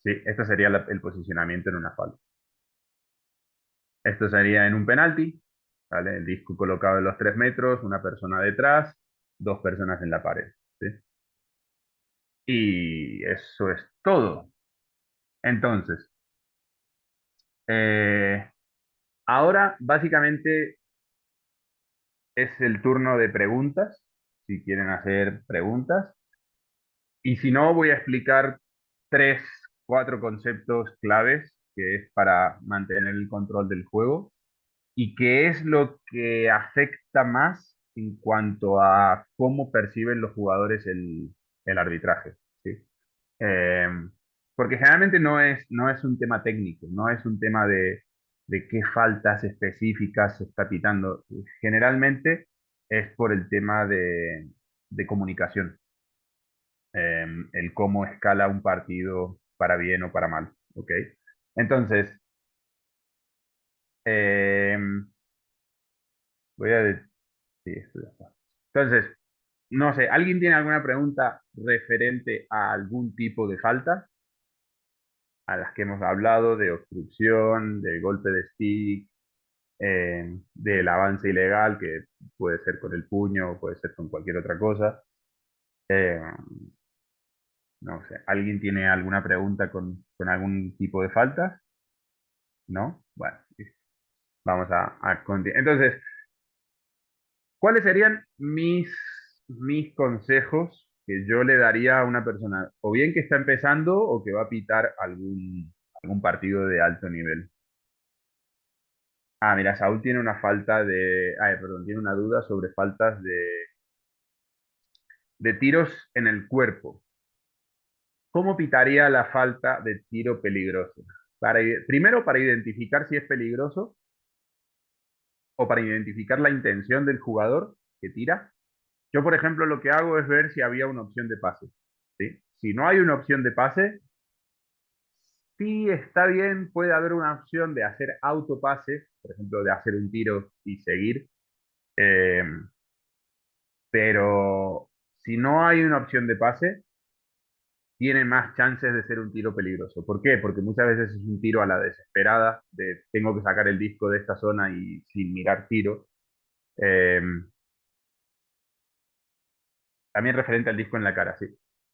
¿Sí? Esto sería el posicionamiento en una falta. Esto sería en un penalti, ¿vale? El disco colocado en los 3 metros, una persona detrás, dos personas en la pared. ¿Sí? Y eso es todo. Entonces, eh, ahora básicamente es el turno de preguntas, si quieren hacer preguntas. Y si no, voy a explicar tres, cuatro conceptos claves que es para mantener el control del juego y qué es lo que afecta más en cuanto a cómo perciben los jugadores el arbitraje. ¿Sí? Eh, Porque generalmente no es un tema técnico, no es un tema de qué faltas específicas se está pitando. Generalmente es por el tema de comunicación, el cómo escala un partido para bien o para mal. ¿Ok? Entonces, eh, voy a... Sí, esto ya está. Entonces, no sé, ¿alguien tiene alguna pregunta referente a algún tipo de falta? A las que hemos hablado, de obstrucción, de golpe de stick, del avance ilegal, que puede ser con el puño, puede ser con cualquier otra cosa. Eh, no sé, ¿alguien tiene alguna pregunta con algún tipo de falta? ¿No? Bueno, vamos a continuar. Entonces, ¿cuáles serían mis consejos que yo le daría a una persona, o bien que está empezando o que va a pitar algún partido de alto nivel? Mira, Saúl tiene una falta de, perdón, tiene una duda sobre faltas de tiros en el cuerpo. ¿Cómo pitaría la falta de tiro peligroso? Primero, para identificar si es peligroso o para identificar la intención del jugador que tira. Yo, por ejemplo, lo que hago es ver si había una opción de pase. ¿Sí? Si no hay una opción de pase, sí está bien, puede haber una opción de hacer autopase, por ejemplo, de hacer un tiro y seguir. eh, pero si no hay una opción de pase, tiene más chances de ser un tiro peligroso. ¿Por qué? Porque muchas veces es un tiro a la desesperada, de tengo que sacar el disco de esta zona y sin mirar tiro. Eh, También referente al disco en la cara, sí.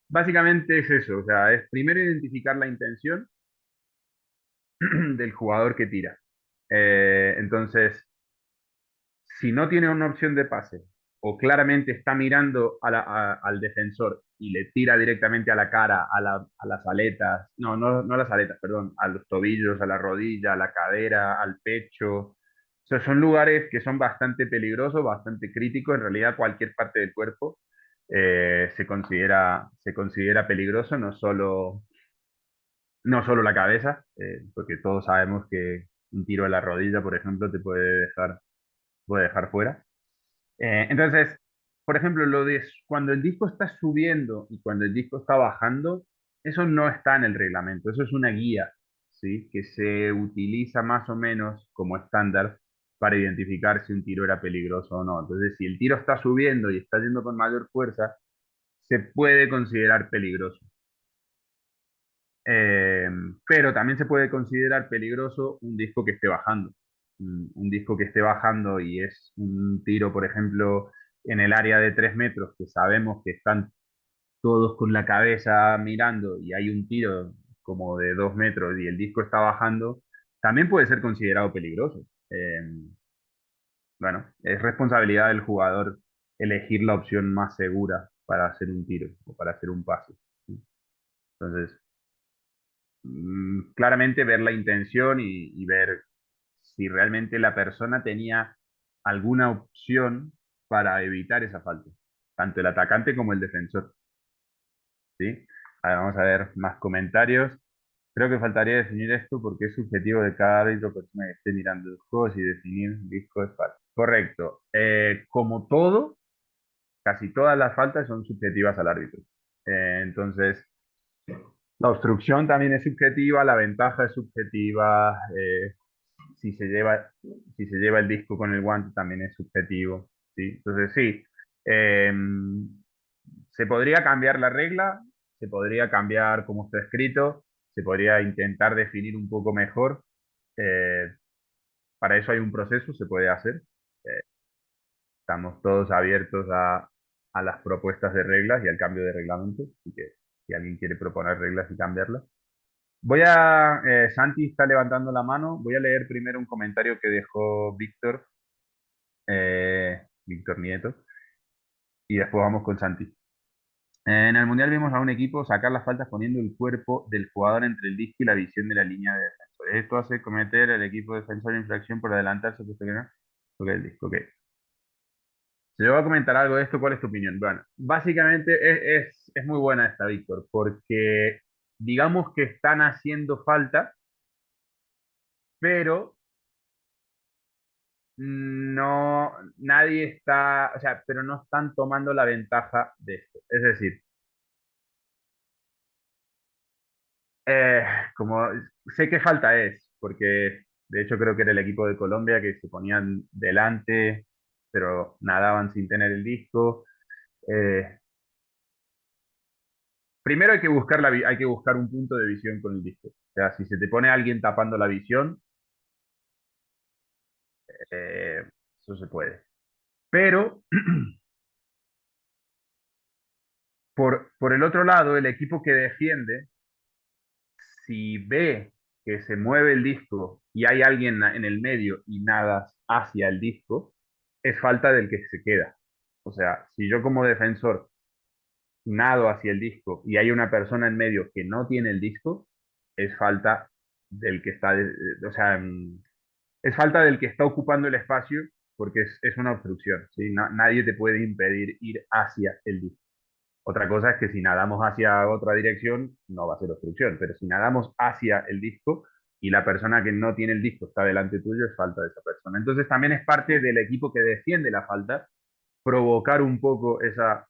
Básicamente es eso, o sea, es primero identificar la intención del jugador que tira. Entonces, si no tiene una opción de pase o claramente está mirando al defensor y le tira directamente a la cara, a las aletas, no a las aletas, perdón, a los tobillos, a la rodilla, a la cadera, al pecho. O sea, son lugares que son bastante peligrosos, bastante críticos. En realidad, cualquier parte del cuerpo se considera peligroso, no solo la cabeza, porque todos sabemos que un tiro a la rodilla, por ejemplo, te puede dejar fuera. Entonces, por ejemplo, lo de cuando el disco está subiendo y cuando el disco está bajando, eso no está en el reglamento, eso es una guía, ¿sí? Que se utiliza más o menos como estándar para identificar si un tiro era peligroso o no. Entonces, si el tiro está subiendo y está yendo con mayor fuerza, se puede considerar peligroso. Eh, pero también se puede considerar peligroso un disco que esté bajando. Un disco que esté bajando y es un tiro, por ejemplo, en el área de 3 metros, que sabemos que están todos con la cabeza mirando y hay un tiro como de 2 metros y el disco está bajando, también puede ser considerado peligroso. bueno, es responsabilidad del jugador elegir la opción más segura para hacer un tiro o para hacer un pase. ¿Sí? Entonces, claramente ver la intención y ver si realmente la persona tenía alguna opción para evitar esa falta, tanto el atacante como el defensor. ¿Sí? Ahora vamos a ver más comentarios. Creo que faltaría definir esto porque es subjetivo de cada árbitro, persona que esté mirando los juegos y definir disco es falta. Correcto. Como todo, casi todas las faltas son subjetivas al árbitro. Entonces, la obstrucción también es subjetiva, la ventaja es subjetiva, si se lleva, si se lleva el disco con el guante también es subjetivo. ¿Sí? Entonces, sí, eh, se podría cambiar la regla, se podría cambiar cómo está escrito, se podría intentar definir un poco mejor. eh, para eso hay un proceso, se puede hacer. Eh, Estamos todos abiertos a las propuestas de reglas y al cambio de reglamento, así que si alguien quiere proponer reglas y cambiarlas. Santi está levantando la mano, voy a leer primero un comentario que dejó Víctor, Víctor Nieto, y después vamos con Santi. En el Mundial vimos a un equipo sacar las faltas poniendo el cuerpo del jugador entre el disco y la visión de la línea de defensor. Esto hace cometer al equipo defensor infracción por adelantarse, puesto que no toca el disco. Ok. Si yo voy a comentar algo de esto, ¿cuál es tu opinión? Bueno, básicamente es muy buena esta, Víctor, porque digamos que están haciendo falta, pero no, nadie está, o sea, pero no están tomando la ventaja de esto. Es decir, eh, como sé qué falta es, porque de hecho creo que era el equipo de Colombia que se ponían delante, pero nadaban sin tener el disco. Eh, Primero hay que buscar hay que buscar un punto de visión con el disco. O sea, si se te pone alguien tapando la visión, eh, eso se puede. Pero por el otro lado, el equipo que defiende, si ve que se mueve el disco y hay alguien en el medio y nadas hacia el disco, es falta del que se queda. O sea, si yo como defensor nado hacia el disco y hay una persona en medio que no tiene el disco, es falta del que está, o sea, es falta del que está ocupando el espacio porque es una obstrucción, ¿sí? Nadie te puede impedir ir hacia el disco. Otra cosa es que si nadamos hacia otra dirección, no va a ser obstrucción, pero si nadamos hacia el disco y la persona que no tiene el disco está delante tuyo, es falta de esa persona. Entonces también es parte del equipo que defiende la falta provocar un poco esa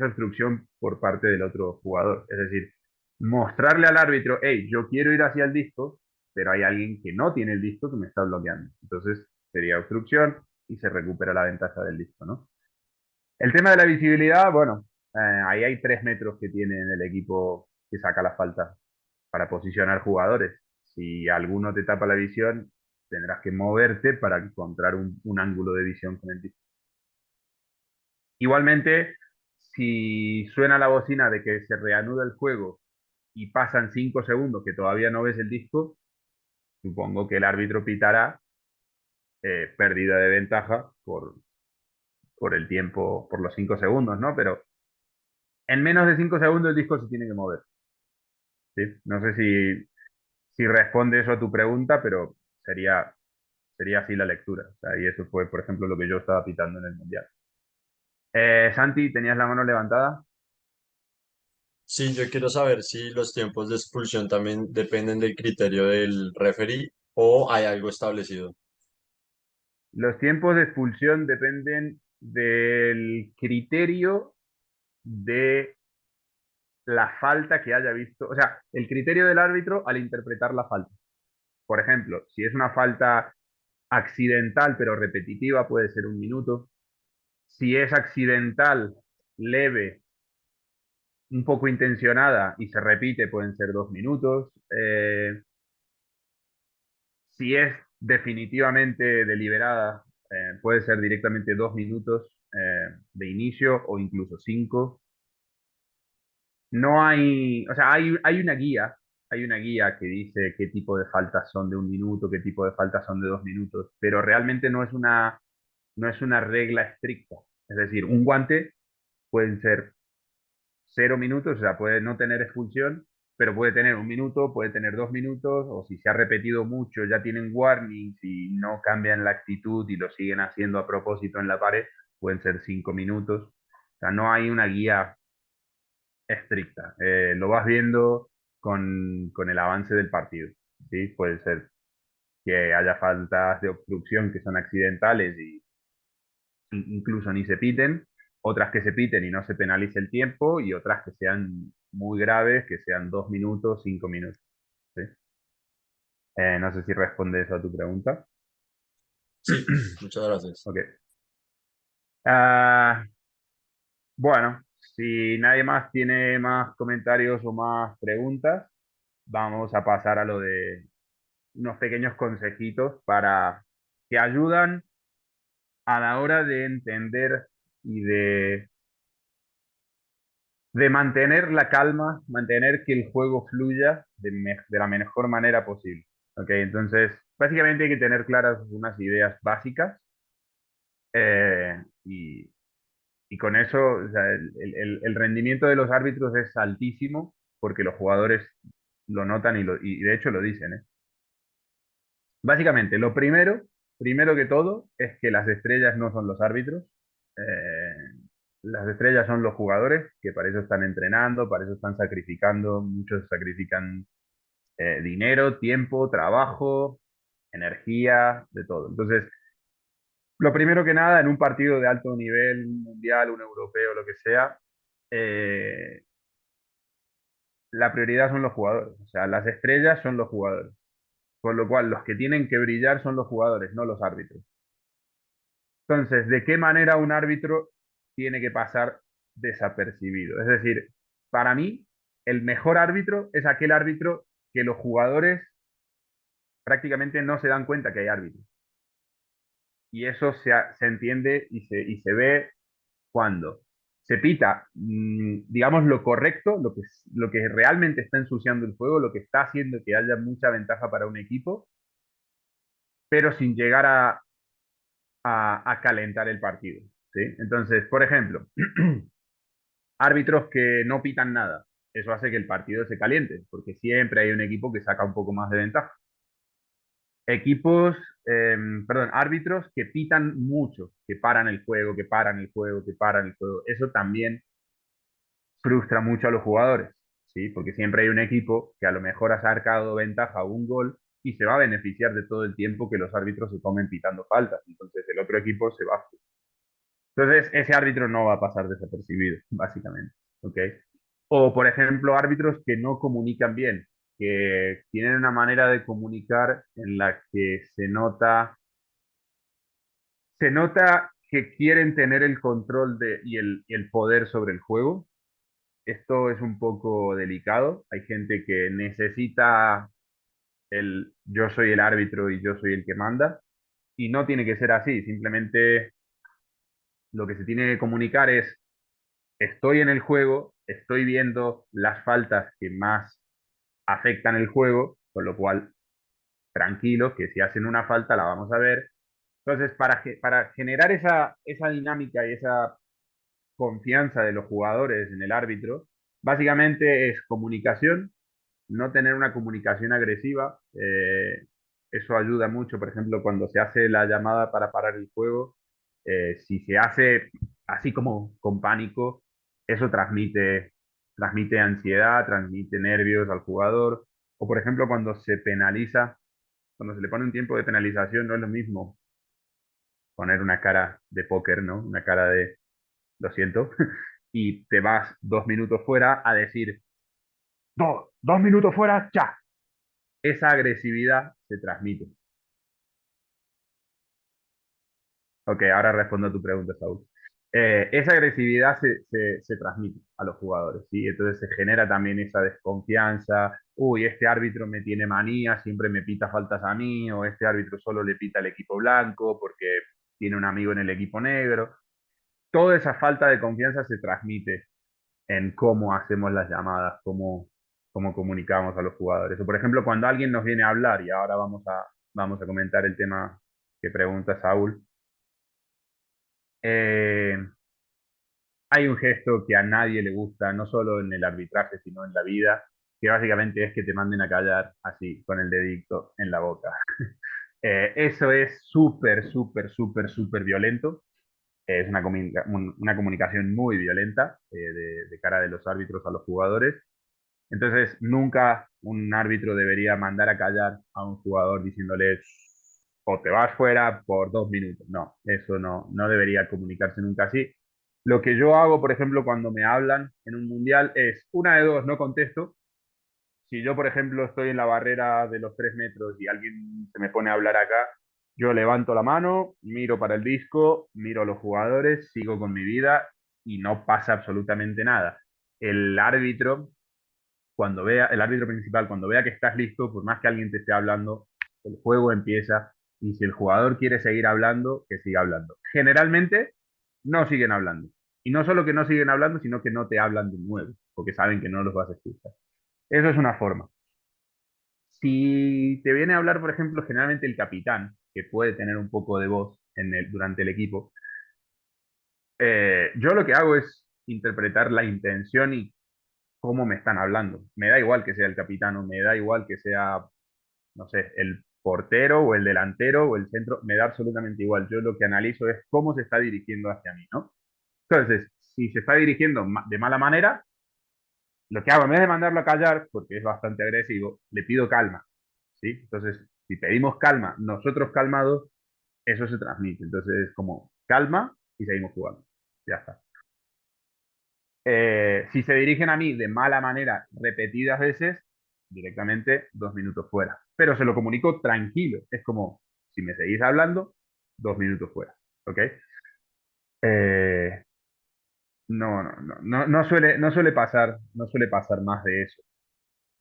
obstrucción por parte del otro jugador. Es decir, mostrarle al árbitro, hey, yo quiero ir hacia el disco, pero hay alguien que no tiene el disco que me está bloqueando. Entonces sería obstrucción y se recupera la ventaja del disco, ¿no? El tema de la visibilidad, bueno, ahí hay 3 metros que tiene el equipo que saca la falta para posicionar jugadores. Si alguno te tapa la visión, tendrás que moverte para encontrar un ángulo de visión con el disco. Igualmente, si suena la bocina de que se reanuda el juego y pasan 5 segundos que todavía no ves el disco, supongo que el árbitro pitará pérdida de ventaja por el tiempo, por los 5 segundos, ¿no? Pero en menos de 5 segundos el disco se tiene que mover, ¿sí? No sé si responde eso a tu pregunta, pero sería así la lectura. O sea, y eso fue, por ejemplo, lo que yo estaba pitando en el Mundial. Santi, ¿tenías la mano levantada? Sí, yo quiero saber si los tiempos de expulsión también dependen del criterio del referee o hay algo establecido. Los tiempos de expulsión dependen del criterio de la falta que haya visto, o sea, el criterio del árbitro al interpretar la falta. Por ejemplo, si es una falta accidental pero repetitiva, puede ser 1 minuto. Si es accidental, leve, un poco intencionada y se repite, pueden ser 2 minutos. Si es definitivamente deliberada, puede ser directamente 2 minutos de inicio o incluso 5. No hay, o sea, hay una guía que dice qué tipo de faltas son de 1 minuto, qué tipo de faltas son de 2 minutos, pero realmente no es una. no es una regla estricta. Es decir, un guante pueden ser 0 minutos, o sea, puede no tener expulsión, pero puede tener 1 minuto, puede tener 2 minutos, o si se ha repetido mucho, ya tienen warning, si no cambian la actitud y lo siguen haciendo a propósito en la pared, pueden ser 5 minutos. O sea, no hay una guía estricta. Lo vas viendo con el avance del partido. ¿Sí? Puede ser que haya faltas de obstrucción que son accidentales y incluso ni se piten, otras que se piten y no se penalice el tiempo, y otras que sean muy graves, que sean 2 minutos, 5 minutos. ¿Sí? No sé si responde eso a tu pregunta. Sí, muchas gracias. Ok. Ah, bueno, si nadie más tiene más comentarios o más preguntas, vamos a pasar a lo de unos pequeños consejitos para que ayudan a la hora de entender y de mantener la calma, mantener que el juego fluya de la mejor manera posible. ¿Ok? Entonces, básicamente hay que tener claras unas ideas básicas, y, y con eso, o sea, el rendimiento de los árbitros es altísimo porque los jugadores lo notan y de hecho lo dicen, ¿eh? Básicamente, primero que todo, es que las estrellas no son los árbitros. Eh, las estrellas son los jugadores, que para eso están entrenando, para eso están sacrificando. Muchos sacrifican dinero, tiempo, trabajo, energía, de todo. Entonces, lo primero que nada, en un partido de alto nivel, un mundial, un europeo, lo que sea, eh, la prioridad son los jugadores. O sea, las estrellas son los jugadores. Con lo cual, los que tienen que brillar son los jugadores, no los árbitros. Entonces, ¿de qué manera un árbitro tiene que pasar desapercibido? Es decir, para mí, el mejor árbitro es aquel árbitro que los jugadores prácticamente no se dan cuenta que hay árbitro. Y eso se entiende y se ve cuando se pita, digamos, lo correcto, lo que realmente está ensuciando el juego, lo que está haciendo que haya mucha ventaja para un equipo, pero sin llegar a calentar el partido. ¿Sí? Entonces, por ejemplo, árbitros que no pitan nada. Eso hace que el partido se caliente, porque siempre hay un equipo que saca un poco más de ventaja. Equipos, perdón, árbitros que pitan mucho, que paran el juego, que paran el juego, que paran el juego. Eso también frustra mucho a los jugadores, ¿sí? Porque siempre hay un equipo que a lo mejor ha sacado ventaja a un gol y se va a beneficiar de todo el tiempo que los árbitros se comen pitando faltas. Entonces el otro equipo se va. Entonces, ese árbitro no va a pasar desapercibido, básicamente. ¿Ok? O, por ejemplo, árbitros que no comunican bien, que tienen una manera de comunicar en la que se nota que quieren tener el control y el poder sobre el juego. Esto es un poco delicado. Hay gente que necesita el yo soy el árbitro y yo soy el que manda, y no tiene que ser así. Simplemente lo que se tiene que comunicar es: estoy en el juego, estoy viendo las faltas que más afectan el juego, con lo cual, tranquilos, que si hacen una falta la vamos a ver. Entonces, para generar esa dinámica y esa confianza de los jugadores en el árbitro, básicamente es comunicación, no tener una comunicación agresiva. Eso ayuda mucho, por ejemplo, cuando se hace la llamada para parar el juego. Si se hace así como con pánico, eso transmite ansiedad, transmite nervios al jugador. O por ejemplo, cuando se penaliza, cuando se le pone un tiempo de penalización, no es lo mismo poner una cara de póker, ¿no? Una cara de lo siento, y te vas 2 minutos fuera a decir: 2 minutos fuera, ya. Esa agresividad se transmite. Ok, ahora respondo a tu pregunta, Saúl. Esa agresividad se transmite a los jugadores, ¿sí? Entonces se genera también esa desconfianza. Uy, este árbitro me tiene manía, siempre me pita faltas a mí, o este árbitro solo le pita al equipo blanco porque tiene un amigo en el equipo negro. Toda esa falta de confianza se transmite en cómo hacemos las llamadas, cómo comunicamos a los jugadores. O por ejemplo, cuando alguien nos viene a hablar, y ahora vamos a comentar el tema que pregunta Saúl. Eh, Hay un gesto que a nadie le gusta, no solo en el arbitraje, sino en la vida, que básicamente es que te manden a callar así, con el dedito en la boca. Eso es súper, súper, súper, súper violento. Es una comunicación muy violenta de cara de los árbitros a los jugadores. Entonces, nunca un árbitro debería mandar a callar a un jugador diciéndole o te vas fuera por 2 minutos. No, eso no debería comunicarse nunca así. Lo que yo hago, por ejemplo, cuando me hablan en un mundial es una de dos, no contesto. Si yo, por ejemplo, estoy en la barrera de los 3 metros y alguien se me pone a hablar acá, yo levanto la mano, miro para el disco, miro a los jugadores, sigo con mi vida y no pasa absolutamente nada. El árbitro el árbitro principal, cuando vea que estás listo, por más que alguien te esté hablando, el juego empieza y si el jugador quiere seguir hablando, que siga hablando. Generalmente no siguen hablando. Y no solo que no siguen hablando, sino que no te hablan de nuevo, porque saben que no los vas a escuchar. Eso es una forma. Si te viene a hablar, por ejemplo, generalmente el capitán, que puede tener un poco de voz durante el equipo, yo lo que hago es interpretar la intención y cómo me están hablando. Me da igual que sea el capitán o me da igual que sea, no sé, el portero o el delantero o el centro, me da absolutamente igual. Yo lo que analizo es cómo se está dirigiendo hacia mí, ¿no? Entonces, si se está dirigiendo de mala manera, lo que hago, en vez de mandarlo a callar, porque es bastante agresivo, le pido calma, ¿sí? Entonces, si pedimos calma, nosotros calmados, eso se transmite. Entonces, es como calma y seguimos jugando. Ya está. Si se dirigen a mí de mala manera repetidas veces, directamente 2 minutos fuera. Pero se lo comunico tranquilo. Es como, si me seguís hablando, 2 minutos fuera. ¿Ok? Eh, no suele pasar más de eso.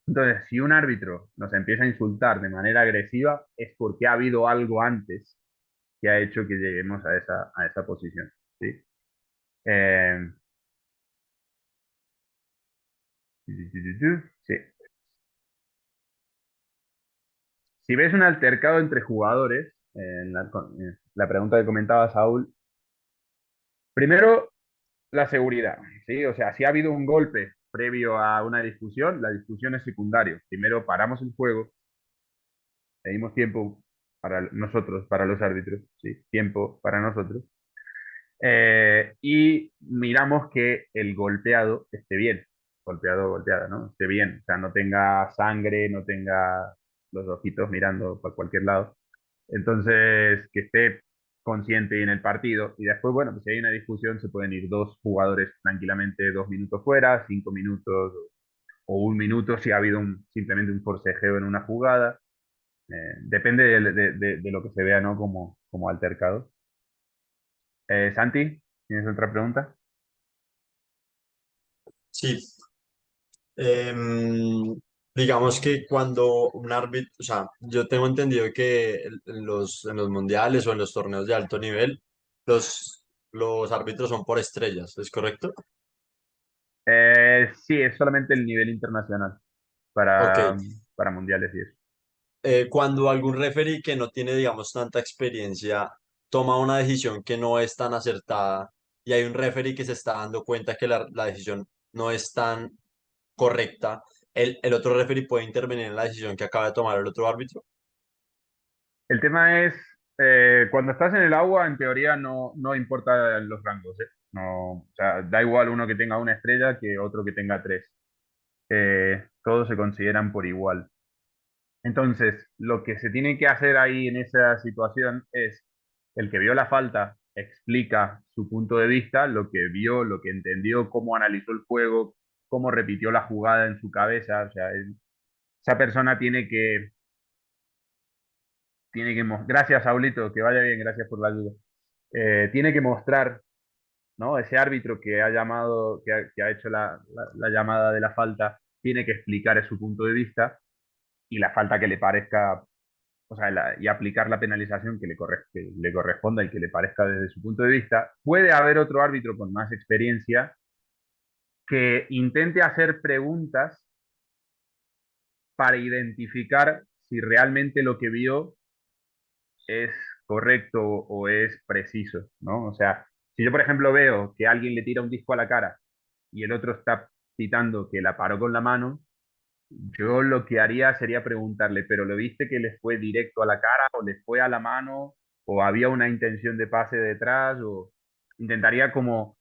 Entonces, si un árbitro nos empieza a insultar de manera agresiva, es porque ha habido algo antes que ha hecho que lleguemos a esa posición. ¿Sí? Eh, sí. Si ves un altercado entre jugadores, la pregunta que comentaba Saúl, primero la seguridad, ¿sí? O sea, si ha habido un golpe previo a una discusión, la discusión es secundario. Primero paramos el juego, pedimos tiempo para nosotros, para los árbitros, ¿sí? Tiempo para nosotros. Y miramos que el golpeado esté bien, golpeado o golpeada, ¿no? Esté bien, o sea, no tenga sangre, no tenga los ojitos mirando para cualquier lado. Entonces, que esté consciente en el partido. Y después, bueno, pues si hay una discusión, se pueden ir dos jugadores tranquilamente 2 minutos fuera, 5 minutos o 1 minuto si ha habido simplemente un forcejeo en una jugada. Depende de lo que se vea, ¿no? Como altercado. Santi, ¿tienes otra pregunta? Sí, em, digamos que cuando un árbitro, o sea, yo tengo entendido que en los mundiales o en los torneos de alto nivel, los árbitros son por estrellas, ¿es correcto? Sí, es solamente el nivel internacional Ok. para mundiales y eso. Cuando algún referee que no tiene, digamos, tanta experiencia toma una decisión que no es tan acertada y hay un referee que se está dando cuenta que la decisión no es tan correcta, el otro referee puede intervenir en la decisión que acaba de tomar el otro árbitro. El tema es, cuando estás en el agua, en teoría no importa los rangos, ¿eh? No, o sea, da igual uno que tenga una estrella que otro que tenga tres. Todos se consideran por igual. Entonces, lo que se tiene que hacer ahí en esa situación es el que vio la falta explica su punto de vista, lo que vio, lo que entendió, cómo analizó el juego, cómo repitió la jugada en su cabeza. O sea, esa persona gracias, Saulito, que vaya bien, gracias por la ayuda. Tiene que mostrar, ¿no? Ese árbitro que ha llamado, que ha hecho la llamada de la falta, tiene que explicar su punto de vista y la falta que le parezca, o sea, y aplicar la penalización que le corresponda y que le parezca desde su punto de vista. Puede haber otro árbitro con más experiencia que intente hacer preguntas para identificar si realmente lo que vio es correcto o es preciso, ¿no? O sea, Si yo, por ejemplo, veo que alguien le tira un disco a la cara y el otro está pitando que la paró con la mano, yo lo que haría sería preguntarle, ¿pero lo viste que le fue directo a la cara o le fue a la mano o había una intención de pase detrás? O intentaría como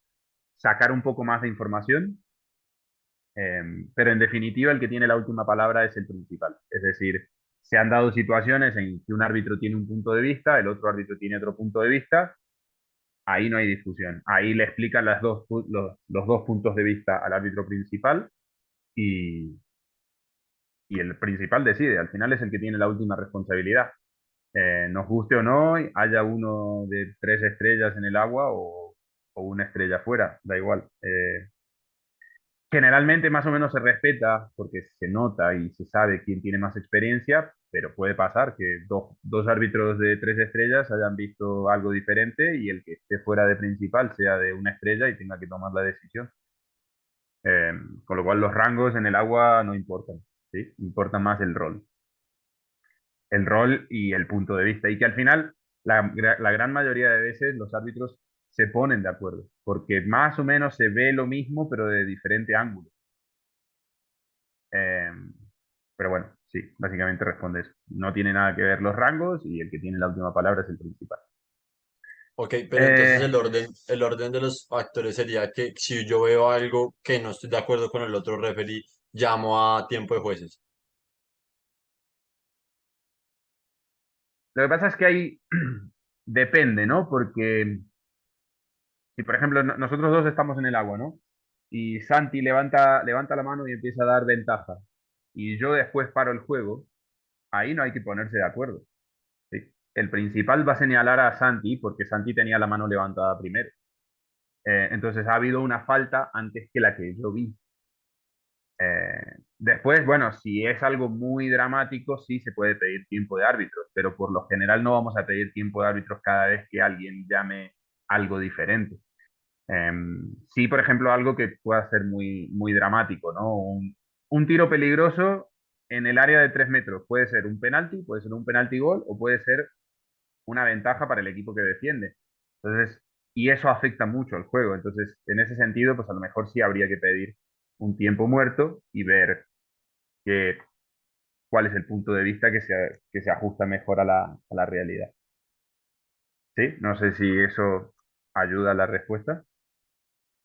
sacar un poco más de información, eh, pero en definitiva el que tiene la última palabra es el principal. Es decir, se han dado situaciones en que un árbitro tiene un punto de vista, el otro árbitro tiene otro punto de vista, ahí no hay discusión. Ahí le explican los dos puntos de vista al árbitro principal y, y el principal decide. Al final es el que tiene la última responsabilidad. Nos guste o no, haya uno de 3 estrellas en el agua o una estrella fuera, da igual. Generalmente más o menos se respeta porque se nota y se sabe quién tiene más experiencia, pero puede pasar que dos árbitros de 3 estrellas hayan visto algo diferente y el que esté fuera de principal sea de una estrella y tenga que tomar la decisión. Eh, con lo cual los rangos en el agua no importan, ¿sí? Importa más el rol y el punto de vista. Y que al final, la gran mayoría de veces, los árbitros se ponen de acuerdo, porque más o menos se ve lo mismo, pero de diferente ángulo. Eh, pero bueno, sí, básicamente responde eso. No tiene nada que ver los rangos y el que tiene la última palabra es el principal. Ok, pero entonces Eh, el orden de los factores sería que si yo veo algo que no estoy de acuerdo con el otro referee, llamo a tiempo de jueces. lo que pasa es que ahí depende, ¿no? Porque si, por ejemplo, nosotros dos estamos en el agua, ¿no? Y Santi levanta la mano y empieza a dar ventaja, y yo después paro el juego, ahí no hay que ponerse de acuerdo. ¿Sí? El principal va a señalar a Santi porque Santi tenía la mano levantada primero. Entonces ha habido una falta antes que la que yo vi. Después, bueno, si es algo muy dramático, sí se puede pedir tiempo de árbitros, pero por lo general no vamos a pedir tiempo de árbitros cada vez que alguien llame algo diferente. Eh, sí, por ejemplo, algo que pueda ser muy dramático, ¿no? Un tiro peligroso en el área de 3 metros. Puede ser un penalti, puede ser un penalti gol o puede ser una ventaja para el equipo que defiende. Entonces, y eso afecta mucho al juego. Entonces, en ese sentido, pues a lo mejor sí habría que pedir un tiempo muerto y ver que, cuál es el punto de vista que se ajusta mejor a la realidad. ¿Sí? No sé si eso ayuda a la respuesta.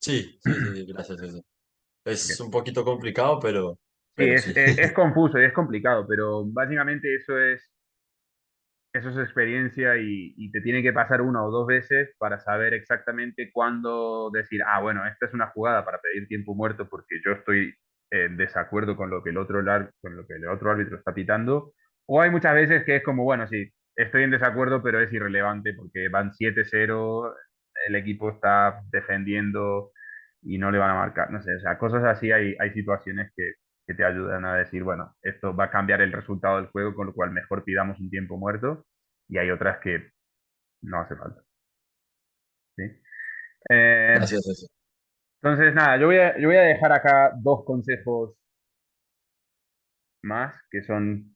Sí, sí, sí, sí, gracias a eso. Es Ok. un poquito complicado, Sí, pero sí. es confuso y es complicado, pero básicamente eso es experiencia y te tiene que pasar una o dos veces para saber exactamente cuándo decir, ah, bueno, esta es una jugada para pedir tiempo muerto porque yo estoy en desacuerdo con lo que con lo que el otro árbitro está pitando. O hay muchas veces que es como, bueno, sí, estoy en desacuerdo, pero es irrelevante porque van 7-0, el equipo está defendiendo y no le van a marcar. No sé, o sea, cosas así hay situaciones que te ayudan a decir, bueno, esto va a cambiar el resultado del juego, con lo cual mejor pidamos un tiempo muerto, y hay otras que no hace falta. ¿Sí? Eh, Gracias a eso. entonces, nada, yo voy a dejar acá dos consejos más, que son,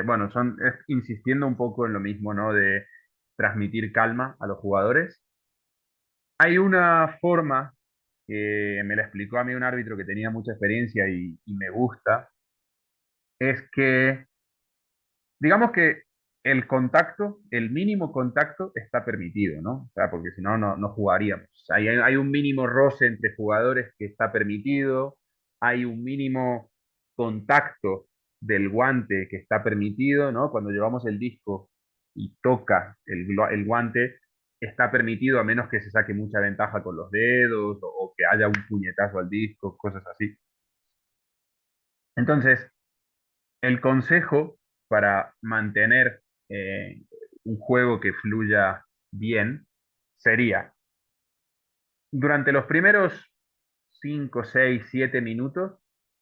bueno, es insistiendo un poco en lo mismo, ¿no? De transmitir calma a los jugadores. Hay una forma que me la explicó a mí un árbitro que tenía mucha experiencia y me gusta, es que digamos que el contacto, el mínimo contacto está permitido, ¿no? O sea, porque si no, no jugaríamos. Hay un mínimo roce entre jugadores que está permitido, hay un mínimo contacto del guante que está permitido, ¿no? Cuando llevamos el disco y toca el guante, está permitido a menos que se saque mucha ventaja con los dedos o que haya un puñetazo al disco, cosas así. Entonces, el consejo para mantener un juego que fluya bien sería, durante los primeros 5 6 7 minutos,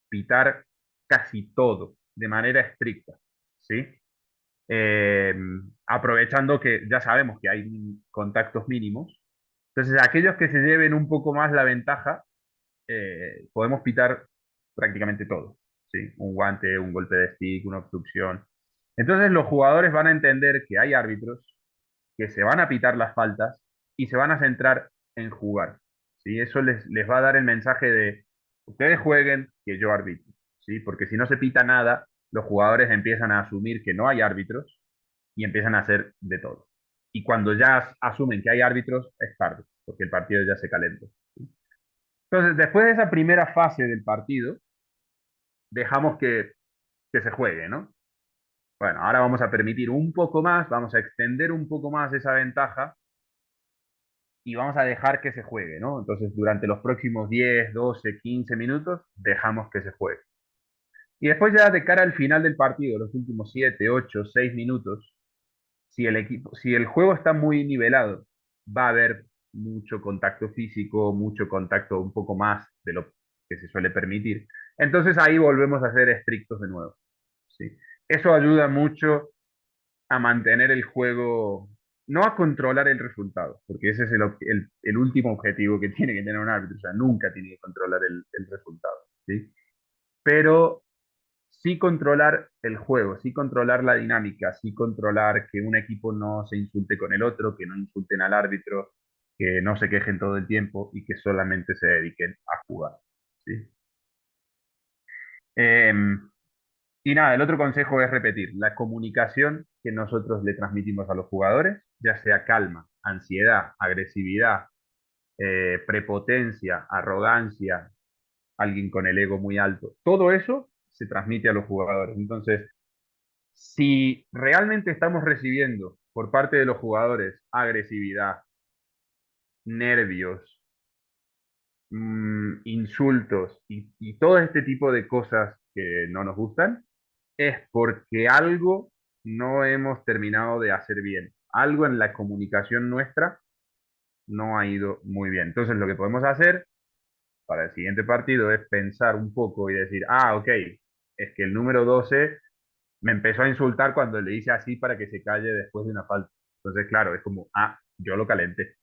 pitar casi todo de manera estricta, ¿sí? Eh, Aprovechando que ya sabemos que hay contactos mínimos. Entonces, aquellos que se lleven un poco más la ventaja, podemos pitar prácticamente todo, ¿sí? Un guante, un golpe de stick, una obstrucción. Entonces los jugadores van a entender que hay árbitros que se van a pitar las faltas y se van a centrar en jugar. ¿Sí? Eso les va a dar el mensaje de ustedes jueguen, que yo arbitro. ¿Sí? Porque si no se pita nada, los jugadores empiezan a asumir que no hay árbitros y empiezan a hacer de todo. Y cuando ya asumen que hay árbitros, es tarde, porque el partido ya se calentó. ¿Sí? Entonces, después de esa primera fase del partido, dejamos que se juegue, ¿no? Bueno, ahora vamos a permitir un poco más, vamos a extender un poco más esa ventaja y vamos a dejar que se juegue, ¿no? Entonces, durante los próximos 10, 12, 15 minutos, dejamos que se juegue. Y después ya de cara al final del partido, los últimos 7, 8, 6 minutos, si el juego está muy nivelado, va a haber mucho contacto físico, mucho contacto un poco más de lo que se suele permitir. Entonces ahí volvemos a ser estrictos de nuevo. ¿Sí? Eso ayuda mucho a mantener el juego, no a controlar el resultado, porque ese es el último objetivo que tiene que tener un árbitro, o sea, nunca tiene que controlar el resultado, ¿sí? Pero sí controlar el juego, sí controlar la dinámica, sí controlar que un equipo no se insulte con el otro, que no insulten al árbitro, que no se quejen todo el tiempo y que solamente se dediquen a jugar, ¿sí? Em, Y nada, el otro consejo es repetir la comunicación que nosotros le transmitimos a los jugadores, ya sea calma, ansiedad, agresividad, prepotencia, arrogancia, alguien con el ego muy alto. Todo eso se transmite a los jugadores. Entonces, si realmente estamos recibiendo por parte de los jugadores agresividad, nervios, insultos y todo este tipo de cosas que no nos gustan, es porque algo no hemos terminado de hacer bien. Algo en la comunicación nuestra no ha ido muy bien. Entonces, lo que podemos hacer para el siguiente partido es pensar un poco y decir, ah, ok, es que el número 12 me empezó a insultar cuando le hice así para que se calle después de una falta. Entonces, claro, es como, ah, yo lo calenté.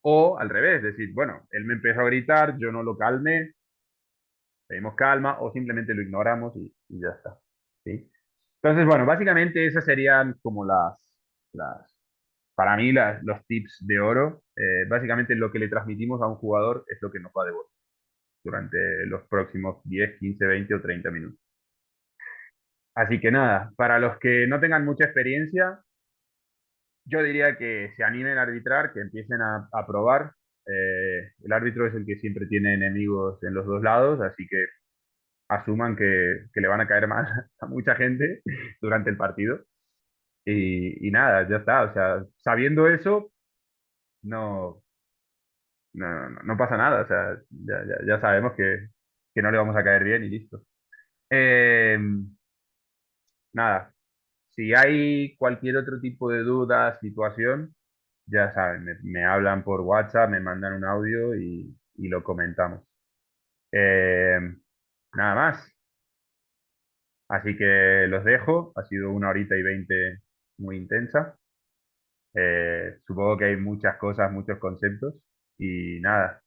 O al revés, decir, bueno, él me empezó a gritar, yo no lo calmé, pedimos calma o simplemente lo ignoramos y ya está. ¿Sí? Entonces, bueno, básicamente esas serían como las para mí, los tips de oro. Básicamente lo que le transmitimos a un jugador es lo que nos va a devolver durante los próximos 10, 15, 20 o 30 minutos. Así que nada, para los que no tengan mucha experiencia, yo diría que se animen a arbitrar, que empiecen a probar. El árbitro es el que siempre tiene enemigos en los dos lados, así que asuman que le van a caer mal a mucha gente durante el partido. Y nada, ya está. O sea, sabiendo eso, no, no pasa nada. O sea, ya sabemos que no le vamos a caer bien y listo. Eh, Nada, si hay cualquier otro tipo de duda, situación, ya saben, me hablan por WhatsApp, me mandan un audio y lo comentamos. Eh, Nada más. Así que los dejo. Ha sido 1 horita y 20 muy intensa. Supongo que hay muchas cosas, muchos conceptos. Y nada,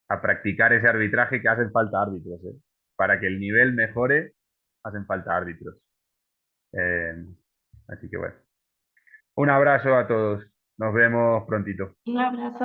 a practicar ese arbitraje que hacen falta árbitros, ¿eh? Para que el nivel mejore, hacen falta árbitros. Eh, Así que bueno, un abrazo a todos. Nos vemos prontito. Un abrazo.